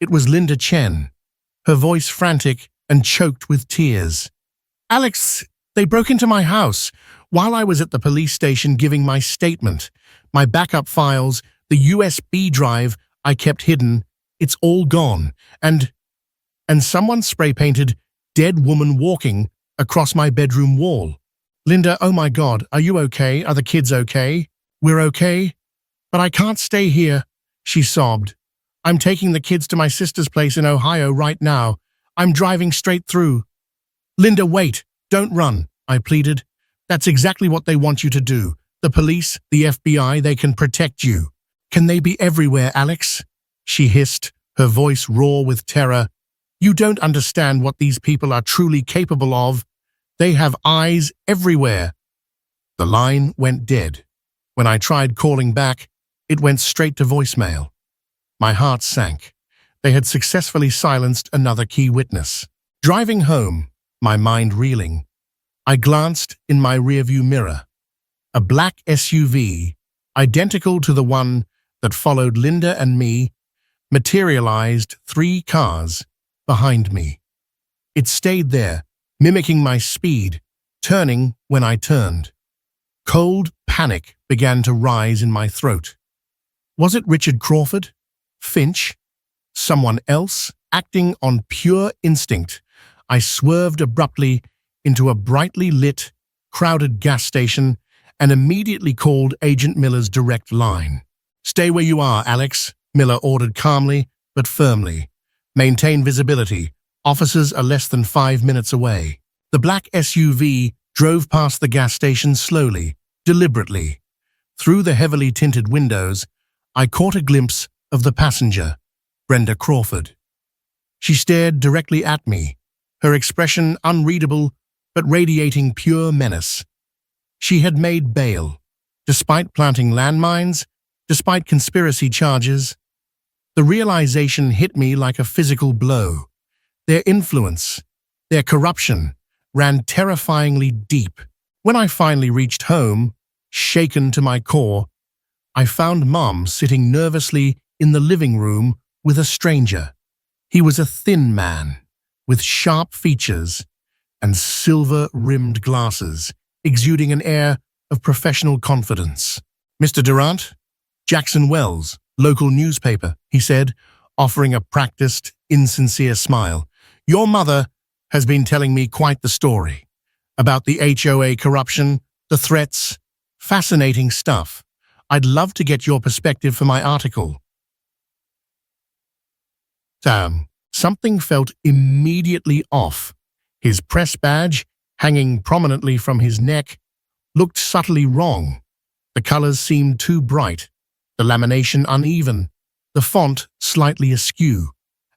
It was Linda Chen, her voice frantic and choked with tears. "Alex, they broke into my house while I was at the police station giving my statement. My backup files The USB drive I kept hidden, it's all gone. And someone spray-painted "dead woman walking" across my bedroom wall. Linda, oh my God, are you okay? Are the kids okay? We're okay? But I can't stay here, she sobbed. I'm taking the kids to my sister's place in Ohio right now. I'm driving straight through. Linda, wait, don't run, I pleaded. That's exactly what they want you to do. The police, the FBI, they can protect you. Can they be everywhere, Alex? She hissed, her voice raw with terror. You don't understand what these people are truly capable of. They have eyes everywhere. The line went dead. When I tried calling back, it went straight to voicemail. My heart sank. They had successfully silenced another key witness. Driving home, my mind reeling, I glanced in my rearview mirror. A black SUV, identical to the one that followed Linda and me, materialized 3 cars behind me. It stayed there, mimicking my speed, turning when I turned. Cold panic began to rise in my throat. Was it Richard Crawford? Finch? Someone else? Acting on pure instinct, I swerved abruptly into a brightly lit, crowded gas station and immediately called Agent Miller's direct line. Stay where you are, Alex, Miller ordered calmly but firmly. Maintain visibility. Officers are less than 5 minutes away. The black SUV drove past the gas station slowly, deliberately. Through the heavily tinted windows, I caught a glimpse of the passenger, Brenda Crawford. She stared directly at me, her expression unreadable but radiating pure menace. She had made bail, despite planting landmines, despite conspiracy charges. The realization hit me like a physical blow. Their influence, their corruption, ran terrifyingly deep. When I finally reached home, shaken to my core, I found Mom sitting nervously in the living room with a stranger. He was a thin man, with sharp features and silver-rimmed glasses, exuding an air of professional confidence. Mr. Durant? Jackson Wells, local newspaper, he said, offering a practiced, insincere smile. Your mother has been telling me quite the story about the HOA corruption, the threats, fascinating stuff. I'd love to get your perspective for my article. Something felt immediately off. His press badge, hanging prominently from his neck, looked subtly wrong. The colors seemed too bright, the lamination uneven, the font slightly askew.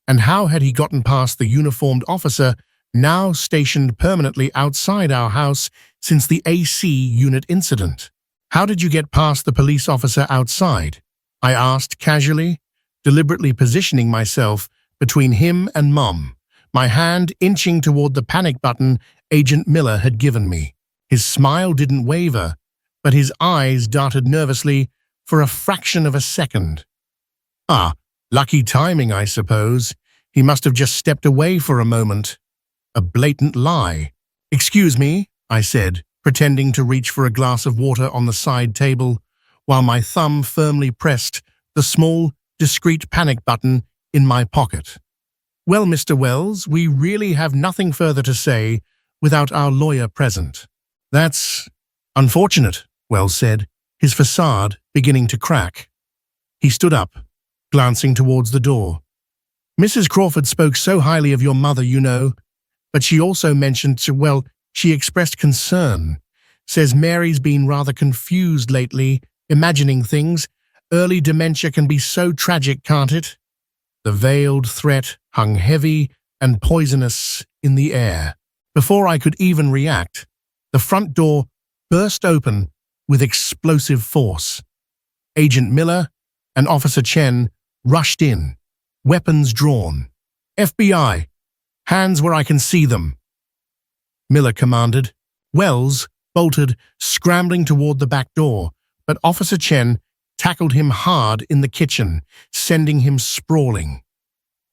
And how had he gotten past the uniformed officer now stationed permanently outside our house since the AC unit incident? How did you get past the police officer outside? I asked casually, deliberately positioning myself between him and Mom, my hand inching toward the panic button Agent Miller had given me. His smile didn't waver, but his eyes darted nervously for a fraction of a second. Ah, lucky timing, I suppose. He must have just stepped away for a moment. A blatant lie. Excuse me, I said, pretending to reach for a glass of water on the side table, while my thumb firmly pressed the small, discreet panic button in my pocket. Well, Mr. Wells, we really have nothing further to say without our lawyer present. That's unfortunate, Wells said, his facade beginning to crack. He stood up, glancing towards the door. Mrs. Crawford spoke so highly of your mother, you know, but she also mentioned, well, she expressed concern. Says Mary's been rather confused lately, imagining things. Early dementia can be so tragic, can't it? The veiled threat hung heavy and poisonous in the air. Before I could even react, the front door burst open with explosive force. Agent Miller and Officer Chen rushed in, weapons drawn. FBI, hands where I can see them, Miller commanded. Wells bolted, scrambling toward the back door, but Officer Chen tackled him hard in the kitchen, sending him sprawling.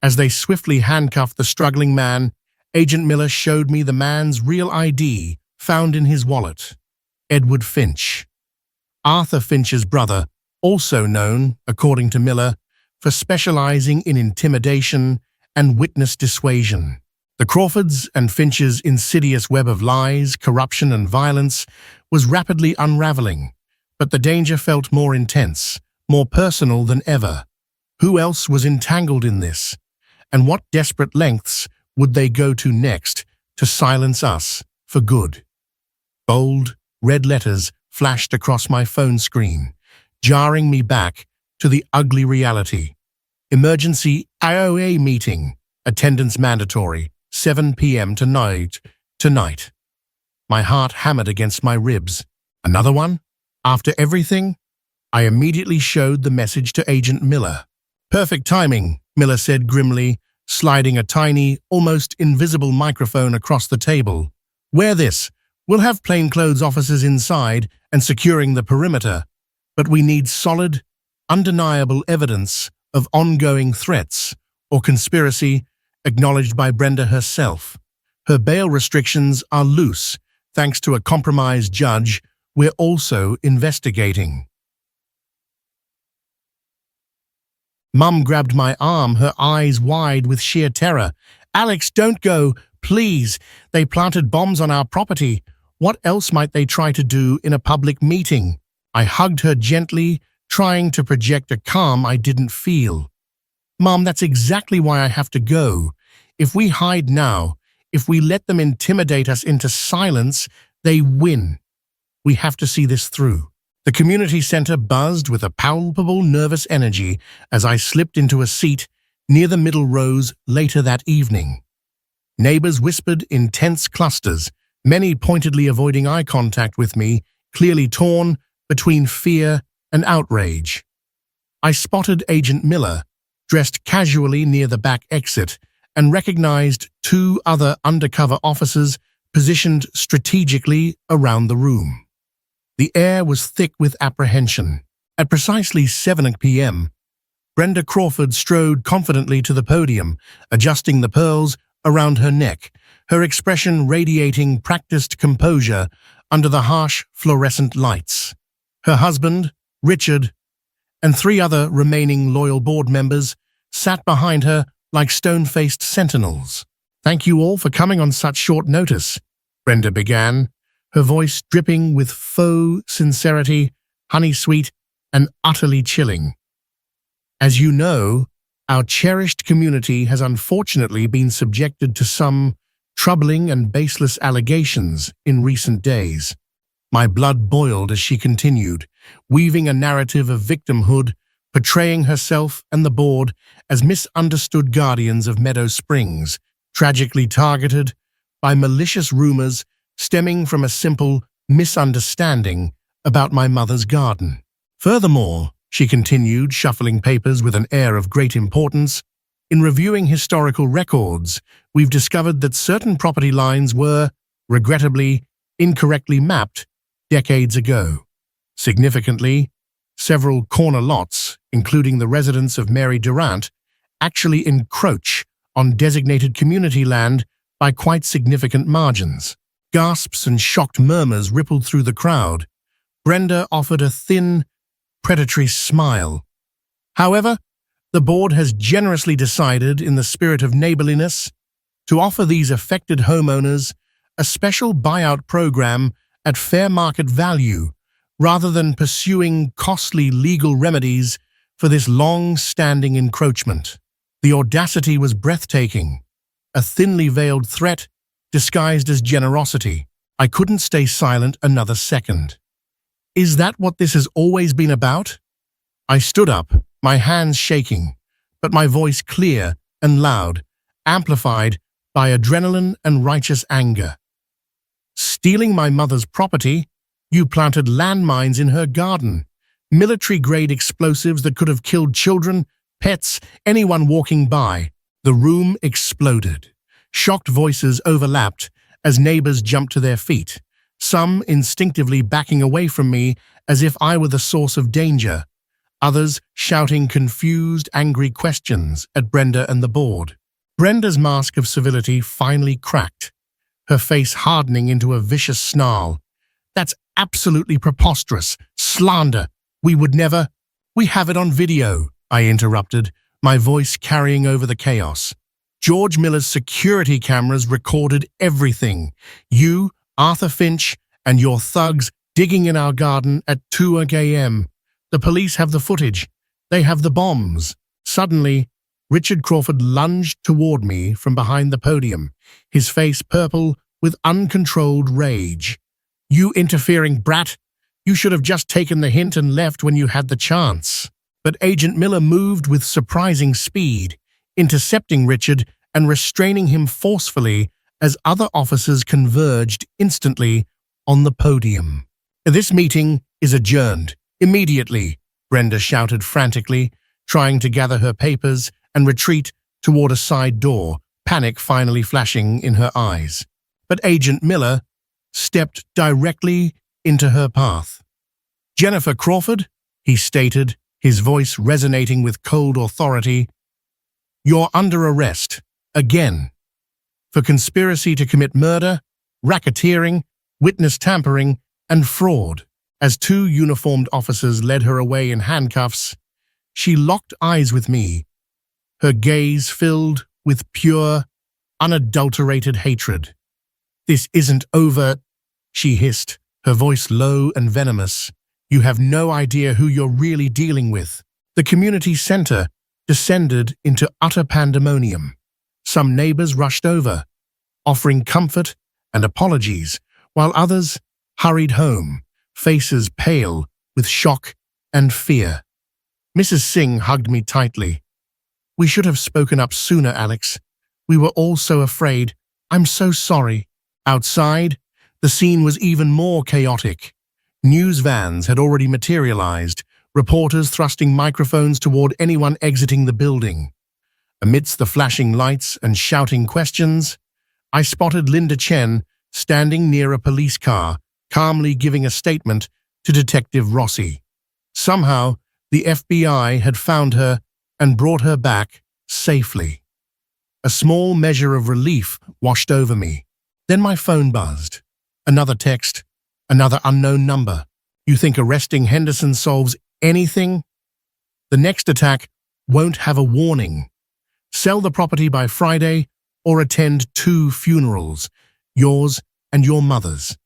As they swiftly handcuffed the struggling man, Agent Miller showed me the man's real ID found in his wallet. Edward Finch. Arthur Finch's brother, also known, according to Miller, for specializing in intimidation and witness dissuasion. The Crawfords and Finch's insidious web of lies, corruption, and violence was rapidly unraveling, but the danger felt more intense, more personal than ever. Who else was entangled in this? And what desperate lengths would they go to next to silence us for good? Bold, red letters flashed across my phone screen, jarring me back to the ugly reality. Emergency HOA meeting, attendance mandatory, 7 p.m. tonight. My heart hammered against my ribs. Another one? After everything? I immediately showed the message to Agent Miller. Perfect timing, Miller said grimly, sliding a tiny, almost invisible microphone across the table. Wear this. We'll have plainclothes officers inside and securing the perimeter, but we need solid, undeniable evidence of ongoing threats or conspiracy acknowledged by Brenda herself. Her bail restrictions are loose, thanks to a compromised judge we're also investigating. Mum grabbed my arm, her eyes wide with sheer terror. Alex, don't go, please. They planted bombs on our property. What else might they try to do in a public meeting? I hugged her gently, trying to project a calm I didn't feel. Mom, that's exactly why I have to go. If we hide now, if we let them intimidate us into silence, they win. We have to see this through. The community center buzzed with a palpable nervous energy as I slipped into a seat near the middle rows later that evening. Neighbors whispered in tense clusters, many pointedly avoiding eye contact with me, clearly torn between fear and outrage. I spotted Agent Miller, dressed casually near the back exit, and recognized two other undercover officers positioned strategically around the room. The air was thick with apprehension. At precisely 7 p.m., Brenda Crawford strode confidently to the podium, adjusting the pearls around her neck, her expression radiating practiced composure under the harsh fluorescent lights. Her husband, Richard, and 3 other remaining loyal board members sat behind her like stone-faced sentinels. Thank you all for coming on such short notice, Brenda began, her voice dripping with faux sincerity, honey-sweet, and utterly chilling. As you know, our cherished community has unfortunately been subjected to some troubling and baseless allegations in recent days. My blood boiled as she continued, weaving a narrative of victimhood, portraying herself and the board as misunderstood guardians of Meadow Springs, tragically targeted by malicious rumors stemming from a simple misunderstanding about my mother's garden. Furthermore, she continued, shuffling papers with an air of great importance, in reviewing historical records, we've discovered that certain property lines were, regrettably, incorrectly mapped decades ago. Significantly, several corner lots, including the residence of Mary Durant, actually encroach on designated community land by quite significant margins. Gasps and shocked murmurs rippled through the crowd. Brenda offered a thin, predatory smile. However, the board has generously decided, in the spirit of neighborliness, to offer these affected homeowners a special buyout program at fair market value, rather than pursuing costly legal remedies for this long-standing encroachment. The audacity was breathtaking, a thinly veiled threat disguised as generosity. I couldn't stay silent another second. Is that what this has always been about? I stood up, my hands shaking, but my voice clear and loud, amplified by adrenaline and righteous anger. Stealing my mother's property, you planted landmines in her garden, military-grade explosives that could have killed children, pets, anyone walking by. The room exploded. Shocked voices overlapped as neighbors jumped to their feet, some instinctively backing away from me as if I were the source of danger, others shouting confused, angry questions at Brenda and the board. Brenda's mask of civility finally cracked, her face hardening into a vicious snarl. That's absolutely preposterous. Slander. We would never. We have it on video, I interrupted, my voice carrying over the chaos. George Miller's security cameras recorded everything. You, Arthur Finch, and your thugs digging in our garden at 2 a.m. The police have the footage. They have the bombs. Suddenly, Richard Crawford lunged toward me from behind the podium, his face purple with uncontrolled rage. You interfering brat! You should have just taken the hint and left when you had the chance. But Agent Miller moved with surprising speed, intercepting Richard and restraining him forcefully as other officers converged instantly on the podium. This meeting is adjourned. Immediately, Brenda shouted frantically, trying to gather her papers and retreat toward a side door, panic finally flashing in her eyes. But Agent Miller stepped directly into her path. "Jennifer Crawford," he stated, his voice resonating with cold authority, "you're under arrest, again, for conspiracy to commit murder, racketeering, witness tampering, and fraud." As two uniformed officers led her away in handcuffs, she locked eyes with me, her gaze filled with pure, unadulterated hatred. "This isn't over," she hissed, her voice low and venomous. "You have no idea who you're really dealing with." The community center descended into utter pandemonium. Some neighbors rushed over, offering comfort and apologies, while others hurried home, faces pale with shock and fear. Mrs. Singh hugged me tightly. "We should have spoken up sooner, Alex. We were all so afraid. I'm so sorry." Outside, the scene was even more chaotic. News vans had already materialized, reporters thrusting microphones toward anyone exiting the building. Amidst the flashing lights and shouting questions, I spotted Linda Chen standing near a police car, calmly giving a statement to Detective Rossi. Somehow, the FBI had found her and brought her back safely. A small measure of relief washed over me. Then my phone buzzed. Another text, another unknown number. "You think arresting Henderson solves anything? The next attack won't have a warning. Sell the property by Friday or attend 2 funerals, yours and your mother's."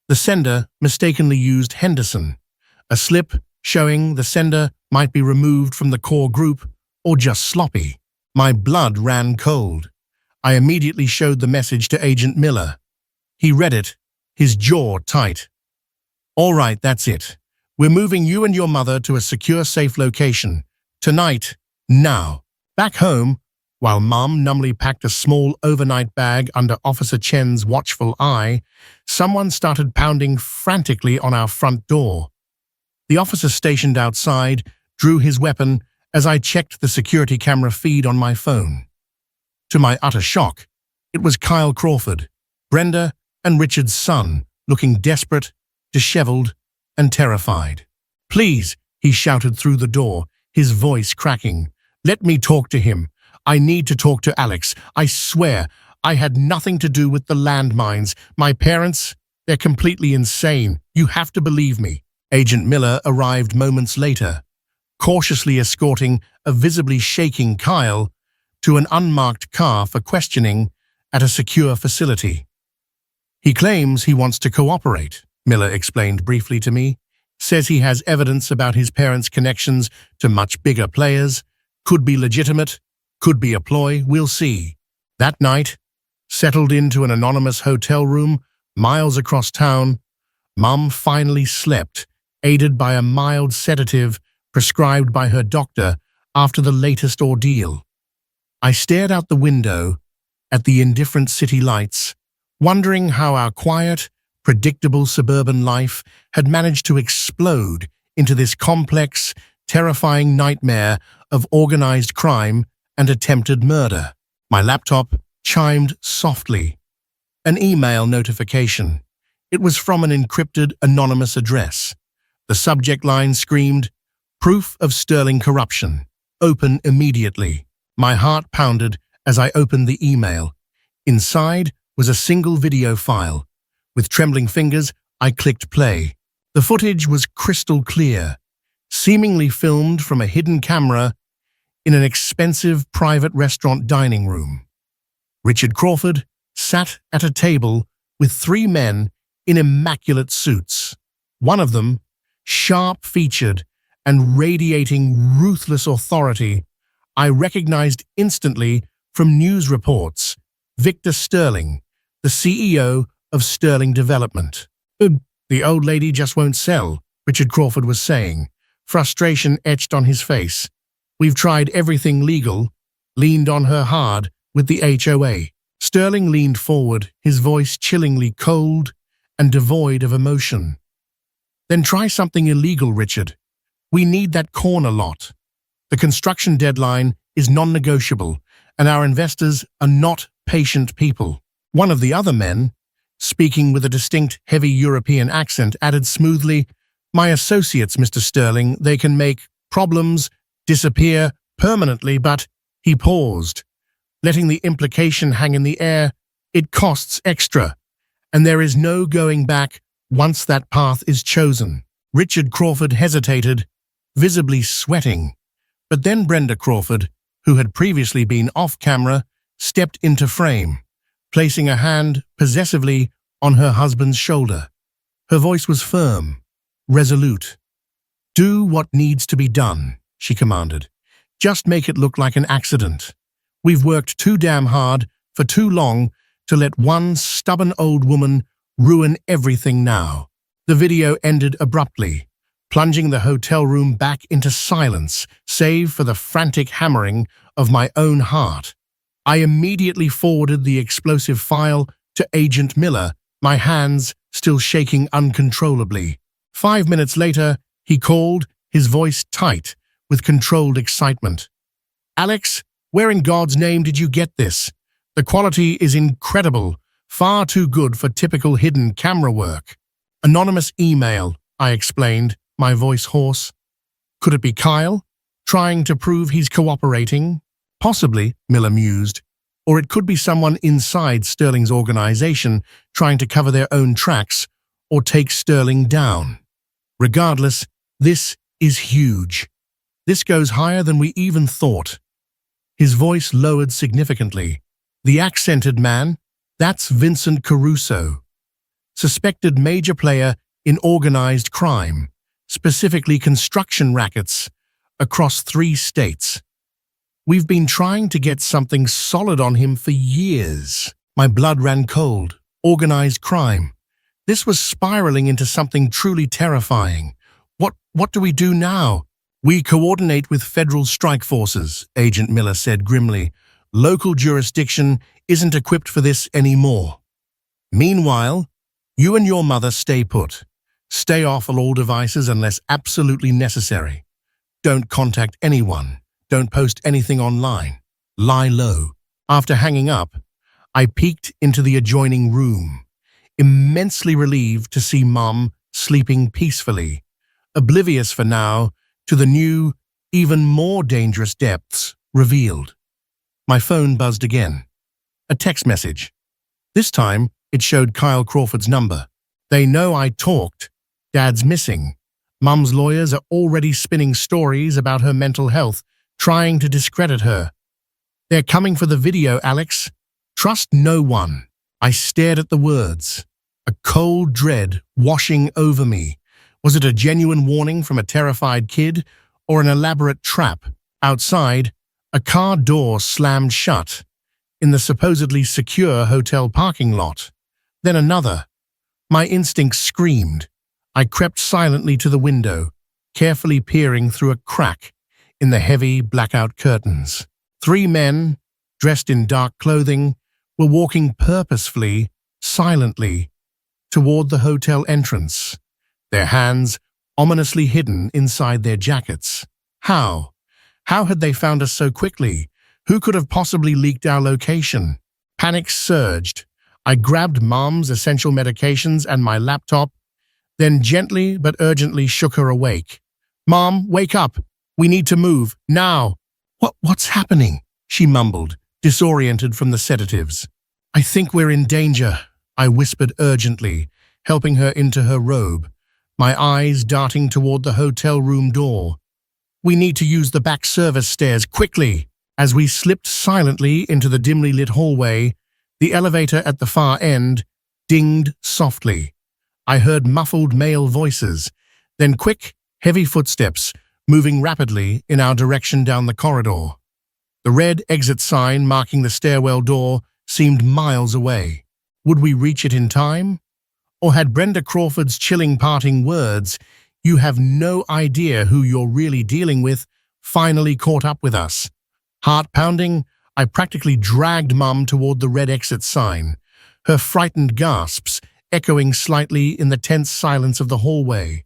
The sender mistakenly used Henderson, a slip showing the sender might be removed from the core group or just sloppy. My blood ran cold. I immediately showed the message to Agent Miller. He read it, his jaw tight. "All right, that's it. We're moving you and your mother to a secure, safe location. Tonight, now." Back home, while Mum numbly packed a small overnight bag under Officer Chen's watchful eye, someone started pounding frantically on our front door. The officer stationed outside drew his weapon as I checked the security camera feed on my phone. To my utter shock, it was Kyle Crawford, Brenda and Richard's son, looking desperate, disheveled, and terrified. "Please," he shouted through the door, his voice cracking. "Let me talk to him. I need to talk to Alex. I swear, I had nothing to do with the landmines. My parents, they're completely insane. You have to believe me." Agent Miller arrived moments later, cautiously escorting a visibly shaking Kyle to an unmarked car for questioning at a secure facility. "He claims he wants to cooperate," Miller explained briefly to me. "Says he has evidence about his parents' connections to much bigger players. Could be legitimate, could be a ploy, we'll see." That night, settled into an anonymous hotel room miles across town, Mum finally slept, aided by a mild sedative prescribed by her doctor after the latest ordeal. I stared out the window at the indifferent city lights, wondering how our quiet, predictable suburban life had managed to explode into this complex, terrifying nightmare of organized crime and attempted murder. My laptop chimed softly. An email notification. It was from an encrypted, anonymous address. The subject line screamed, "Proof of sterling corruption. Open immediately." My heart pounded as I opened the email. Inside was a single video file. With trembling fingers, I clicked play. The footage was crystal clear. seemingly filmed from a hidden camera in an expensive private restaurant dining room. Richard Crawford sat at a table with three men in immaculate suits. One of them, sharp-featured and radiating ruthless authority, I recognized instantly from news reports. Victor Sterling, the CEO of Sterling Development. The old lady just won't sell, Richard Crawford was saying, frustration etched on his face. We've tried everything legal, leaned on her hard with the HOA. Sterling leaned forward, his voice chillingly cold and devoid of emotion. Then try something illegal, Richard. We need that corner lot. The construction deadline is non-negotiable, and our investors are not patient people. One of the other men, speaking with a distinct heavy European accent, added smoothly, My associates, Mr. Sterling, they can make problems disappear permanently, but he paused, letting the implication hang in the air. It costs extra, and there is no going back once that path is chosen. Richard Crawford hesitated, visibly sweating, but then Brenda Crawford, who had previously been off-camera, stepped into frame, placing a hand possessively on her husband's shoulder. Her voice was firm, resolute. Do what needs to be done, she commanded. Just make it look like an accident. We've worked too damn hard for too long to let one stubborn old woman ruin everything now. The video ended abruptly, plunging the hotel room back into silence, save for the frantic hammering of my own heart. I immediately forwarded the explosive file to Agent Miller, my hands still shaking uncontrollably. 5 minutes later, he called, his voice tight with controlled excitement. Alex, where in God's name did you get this? The quality is incredible, far too good for typical hidden camera work. Anonymous email, I explained, my voice hoarse. Could it be Kyle, trying to prove he's cooperating? Possibly, Miller mused. Or it could be someone inside Sterling's organization trying to cover their own tracks or take Sterling down. Regardless, this is huge. This goes higher than we even thought. His voice lowered significantly. The accented man, that's Vincent Caruso, suspected major player in organized crime, specifically construction rackets, across 3 states. We've been trying to get something solid on him for years. My blood ran cold. Organized crime. This was spiraling into something truly terrifying. What do we do now? We coordinate with federal strike forces, Agent Miller said grimly. Local jurisdiction isn't equipped for this anymore. Meanwhile, you and your mother stay put. Stay off all devices unless absolutely necessary. Don't contact anyone. Don't post anything online. Lie low. After hanging up, I peeked into the adjoining room, immensely relieved to see Mum sleeping peacefully, oblivious for now to the new, even more dangerous depths revealed. My phone buzzed again. A text message. This time, it showed Kyle Crawford's number. They know I talked. Dad's missing. Mum's lawyers are already spinning stories about her mental health, trying to discredit her. They're coming for the video, Alex. Trust no one. I stared at the words, a cold dread washing over me. Was it a genuine warning from a terrified kid or an elaborate trap? Outside, a car door slammed shut in the supposedly secure hotel parking lot. Then another. My instincts screamed. I crept silently to the window, carefully peering through a crack in the heavy blackout curtains. 3 men, dressed in dark clothing, were walking purposefully, silently, toward the hotel entrance, their hands ominously hidden inside their jackets. How? How had they found us so quickly? Who could have possibly leaked our location? Panic surged. I grabbed Mom's essential medications and my laptop, then gently but urgently shook her awake. Mom, wake up. We need to move, now. What's happening? She mumbled, disoriented from the sedatives. I think we're in danger, I whispered urgently, helping her into her robe. my eyes darting toward the hotel room door. "We need to use the back service stairs quickly." As we slipped silently into the dimly lit hallway, the elevator at the far end dinged softly. I heard muffled male voices, then quick, heavy footsteps moving rapidly in our direction down the corridor. The red exit sign marking the stairwell door seemed miles away. Would we reach it in time? Or had Brenda Crawford's chilling parting words, "You have no idea who you're really dealing with," finally caught up with us? Heart pounding, I practically dragged Mum toward the red exit sign, her frightened gasps echoing slightly in the tense silence of the hallway.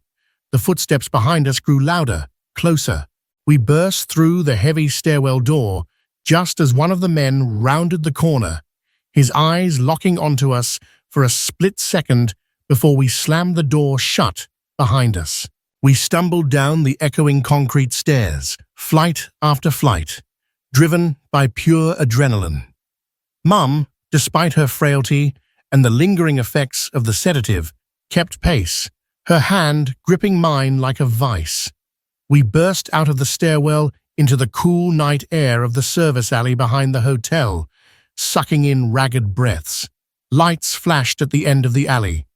The footsteps behind us grew louder, closer. We burst through the heavy stairwell door just as one of the men rounded the corner, his eyes locking onto us for a split second before we slammed the door shut behind us. We stumbled down the echoing concrete stairs, flight after flight, driven by pure adrenaline. Mum, despite her frailty and the lingering effects of the sedative, kept pace, her hand gripping mine like a vice. We burst out of the stairwell into the cool night air of the service alley behind the hotel, sucking in ragged breaths. Lights flashed at the end of the alley.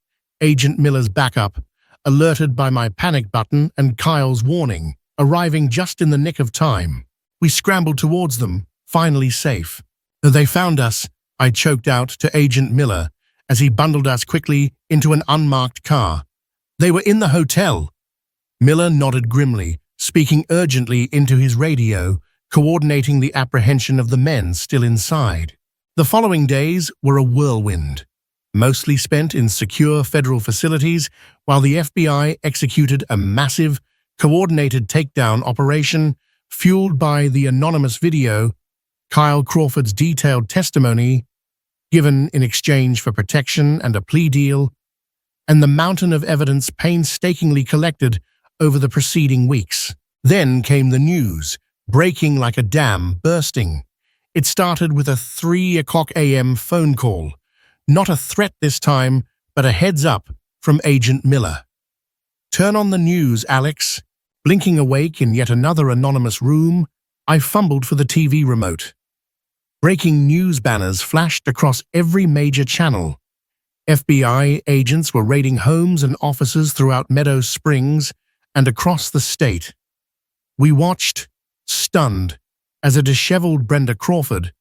Agent Miller's backup, alerted by my panic button and Kyle's warning, arriving just in the nick of time. We scrambled towards them, finally safe. "They found us," I choked out to Agent Miller as he bundled us quickly into an unmarked car. "They were in the hotel." Miller nodded grimly, speaking urgently into his radio, coordinating the apprehension of the men still inside. The following days were a whirlwind, mostly spent in secure federal facilities while the FBI executed a massive, coordinated takedown operation fueled by the anonymous video, Kyle Crawford's detailed testimony, given in exchange for protection and a plea deal, and the mountain of evidence painstakingly collected over the preceding weeks. Then came the news, breaking like a dam bursting. It started with a 3:00 a.m. phone call. Not a threat this time, but a heads-up from Agent Miller. "Turn on the news, Alex." Blinking awake in yet another anonymous room, I fumbled for the TV remote. Breaking news banners flashed across every major channel. FBI agents were raiding homes and offices throughout Meadow Springs and across the state. We watched, stunned, as a disheveled Brenda Crawford,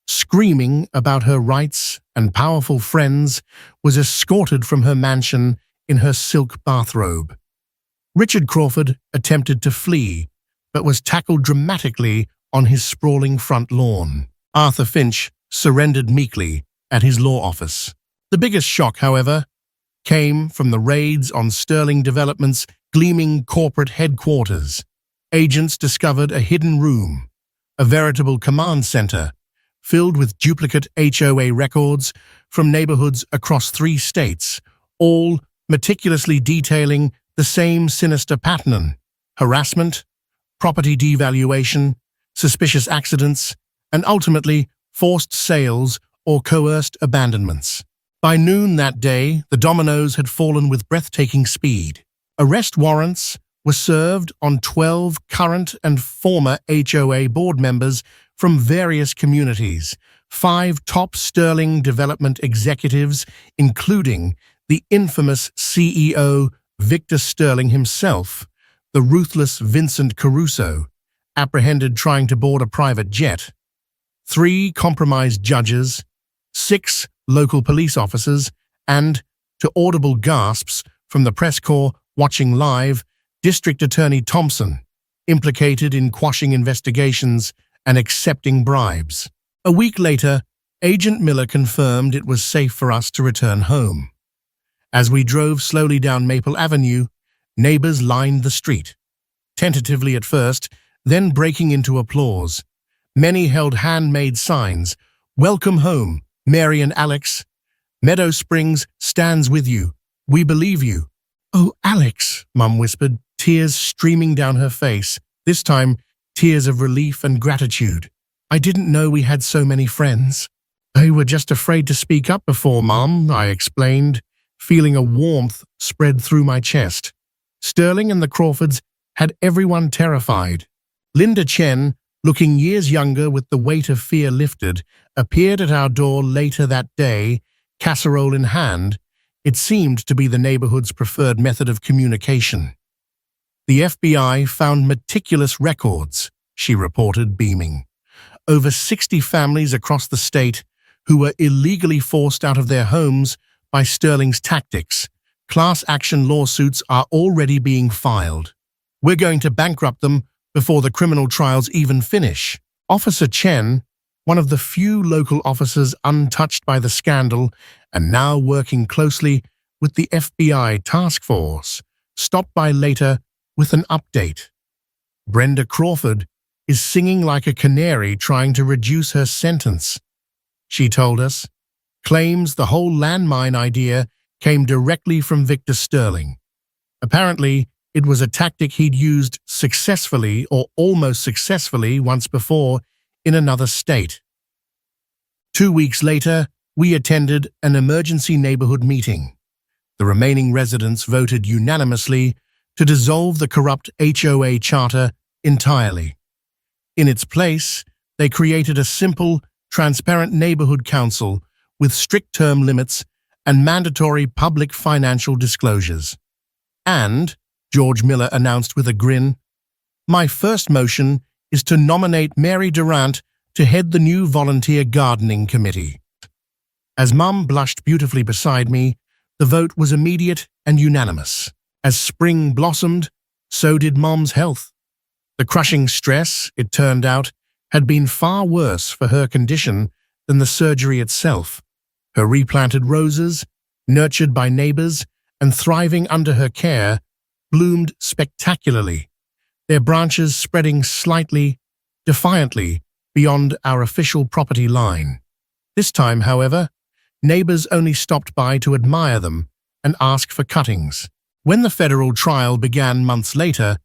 screaming about her rights and powerful friends, was escorted from her mansion in her silk bathrobe. Richard Crawford attempted to flee, but was tackled dramatically on his sprawling front lawn. Arthur Finch surrendered meekly at his law office. The biggest shock, however, came from the raids on Sterling Development's gleaming corporate headquarters. Agents discovered a hidden room, a veritable command center, filled with duplicate HOA records from neighborhoods across 3 states, all meticulously detailing the same sinister pattern: harassment, property devaluation, suspicious accidents, and ultimately forced sales or coerced abandonments. By noon that day, the dominoes had fallen with breathtaking speed. Arrest warrants were served on 12 current and former HOA board members from various communities, 5 top Sterling Development executives, including the infamous CEO Victor Sterling himself, the ruthless Vincent Caruso, apprehended trying to board a private jet, 3 compromised judges, 6 local police officers, and, to audible gasps from the press corps watching live, District Attorney Thompson, implicated in quashing investigations and accepting bribes. A week later, Agent Miller confirmed it was safe for us to return home. As we drove slowly down Maple Avenue, neighbors lined the street, tentatively at first, then breaking into applause. Many held handmade signs, "Welcome home, Mary and Alex. Meadow Springs stands with you. We believe you." "Oh, Alex," Mum whispered, tears streaming down her face, this time tears of relief and gratitude. "I didn't know we had so many friends." "They were just afraid to speak up before, Mum," I explained, feeling a warmth spread through my chest. Sterling and the Crawfords had everyone terrified. Linda Chen, looking years younger with the weight of fear lifted, appeared at our door later that day, casserole in hand. It seemed to be the neighborhood's preferred method of communication. The FBI found meticulous records, she reported, beaming. Over 60 families across the state who were illegally forced out of their homes by Sterling's tactics. Class action lawsuits are already being filed. We're going to bankrupt them before the criminal trials even finish. Officer Chen, one of the few local officers untouched by the scandal and now working closely with the FBI task force, stopped by later with an update. Brenda Crawford is singing like a canary trying to reduce her sentence, she told us. Claims the whole landmine idea came directly from Victor Sterling. Apparently, it was a tactic he'd used successfully or almost successfully once before in another state. 2 weeks later, we attended an emergency neighborhood meeting. The remaining residents voted unanimously to dissolve the corrupt HOA charter entirely. In its place, they created a simple, transparent neighborhood council with strict term limits and mandatory public financial disclosures. And, George Miller announced with a grin, my first motion is to nominate Mary Durant to head the new volunteer gardening committee. As Mum blushed beautifully beside me, the vote was immediate and unanimous. As spring blossomed, so did Mom's health. The crushing stress, it turned out, had been far worse for her condition than the surgery itself. Her replanted roses, nurtured by neighbors and thriving under her care, bloomed spectacularly, their branches spreading slightly, defiantly, beyond our official property line. This time, however, neighbors only stopped by to admire them and ask for cuttings. When the federal trial began months later,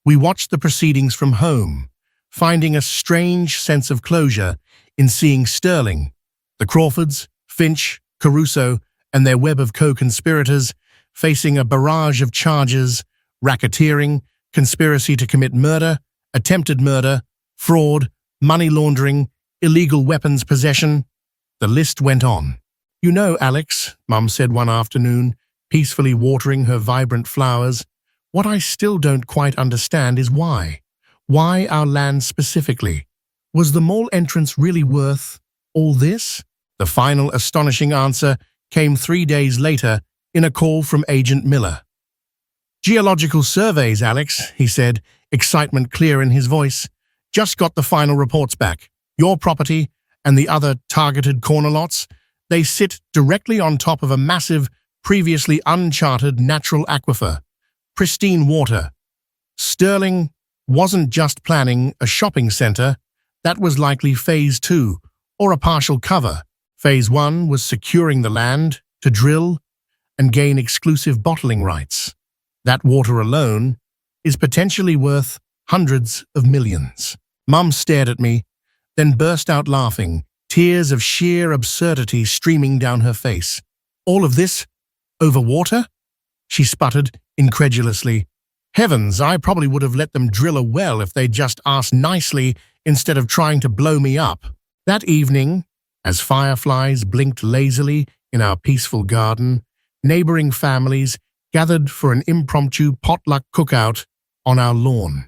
we watched the proceedings from home, finding a strange sense of closure in seeing Sterling, the Crawfords, Finch, Caruso, and their web of co-conspirators facing a barrage of charges: racketeering, conspiracy to commit murder, attempted murder, fraud, money laundering, illegal weapons possession. The list went on. You know, Alex, Mum said one afternoon, peacefully watering her vibrant flowers, what I still don't quite understand is why. Why our land specifically? Was the mall entrance really worth all this? The final astonishing answer came 3 days later in a call from Agent Miller. Geological surveys, Alex, he said, excitement clear in his voice. Just got the final reports back. Your property and the other targeted corner lots, they sit directly on top of a massive, previously uncharted natural aquifer. Pristine water. Sterling wasn't just planning a shopping center. That was likely Phase 2, or a partial cover. Phase 1 was securing the land to drill and gain exclusive bottling rights. That water alone is potentially worth hundreds of millions. Mum stared at me, then burst out laughing, tears of sheer absurdity streaming down her face. All of this over water? She sputtered incredulously. Heavens, I probably would have let them drill a well if they'd just asked nicely instead of trying to blow me up. That evening, as fireflies blinked lazily in our peaceful garden, neighboring families gathered for an impromptu potluck cookout on our lawn.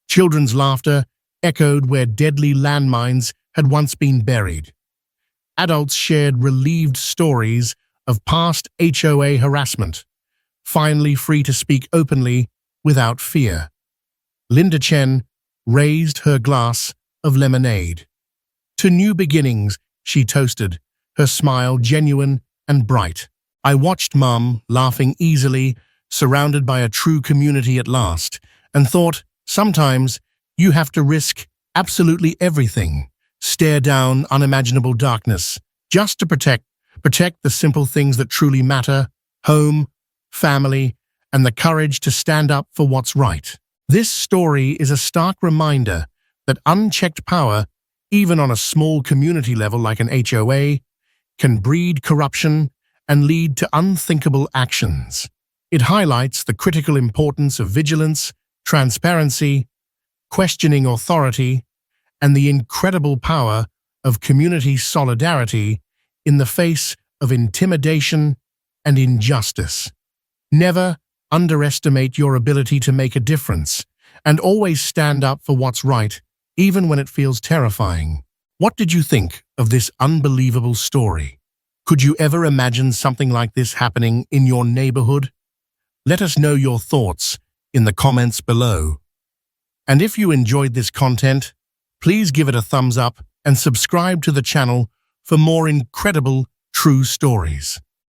Children's laughter echoed where deadly landmines had once been buried. Adults shared relieved stories of past HOA harassment, finally free to speak openly without fear. Linda Chen raised her glass of lemonade. To new beginnings, she toasted, her smile genuine and bright. I watched Mum, laughing easily, surrounded by a true community at last, and thought, sometimes you have to risk absolutely everything, stare down unimaginable darkness, just to protect the simple things that truly matter: home, family, and the courage to stand up for what's right. This story is a stark reminder that unchecked power, even on a small community level like an HOA, can breed corruption and lead to unthinkable actions. It highlights the critical importance of vigilance, transparency, questioning authority, and the incredible power of community solidarity in the face of intimidation and injustice. Never underestimate your ability to make a difference, and always stand up for what's right, even when it feels terrifying. What did you think of this unbelievable story? Could you ever imagine something like this happening in your neighborhood? Let us know your thoughts in the comments below. And if you enjoyed this content, please give it a thumbs up and subscribe to the channel for more incredible true stories.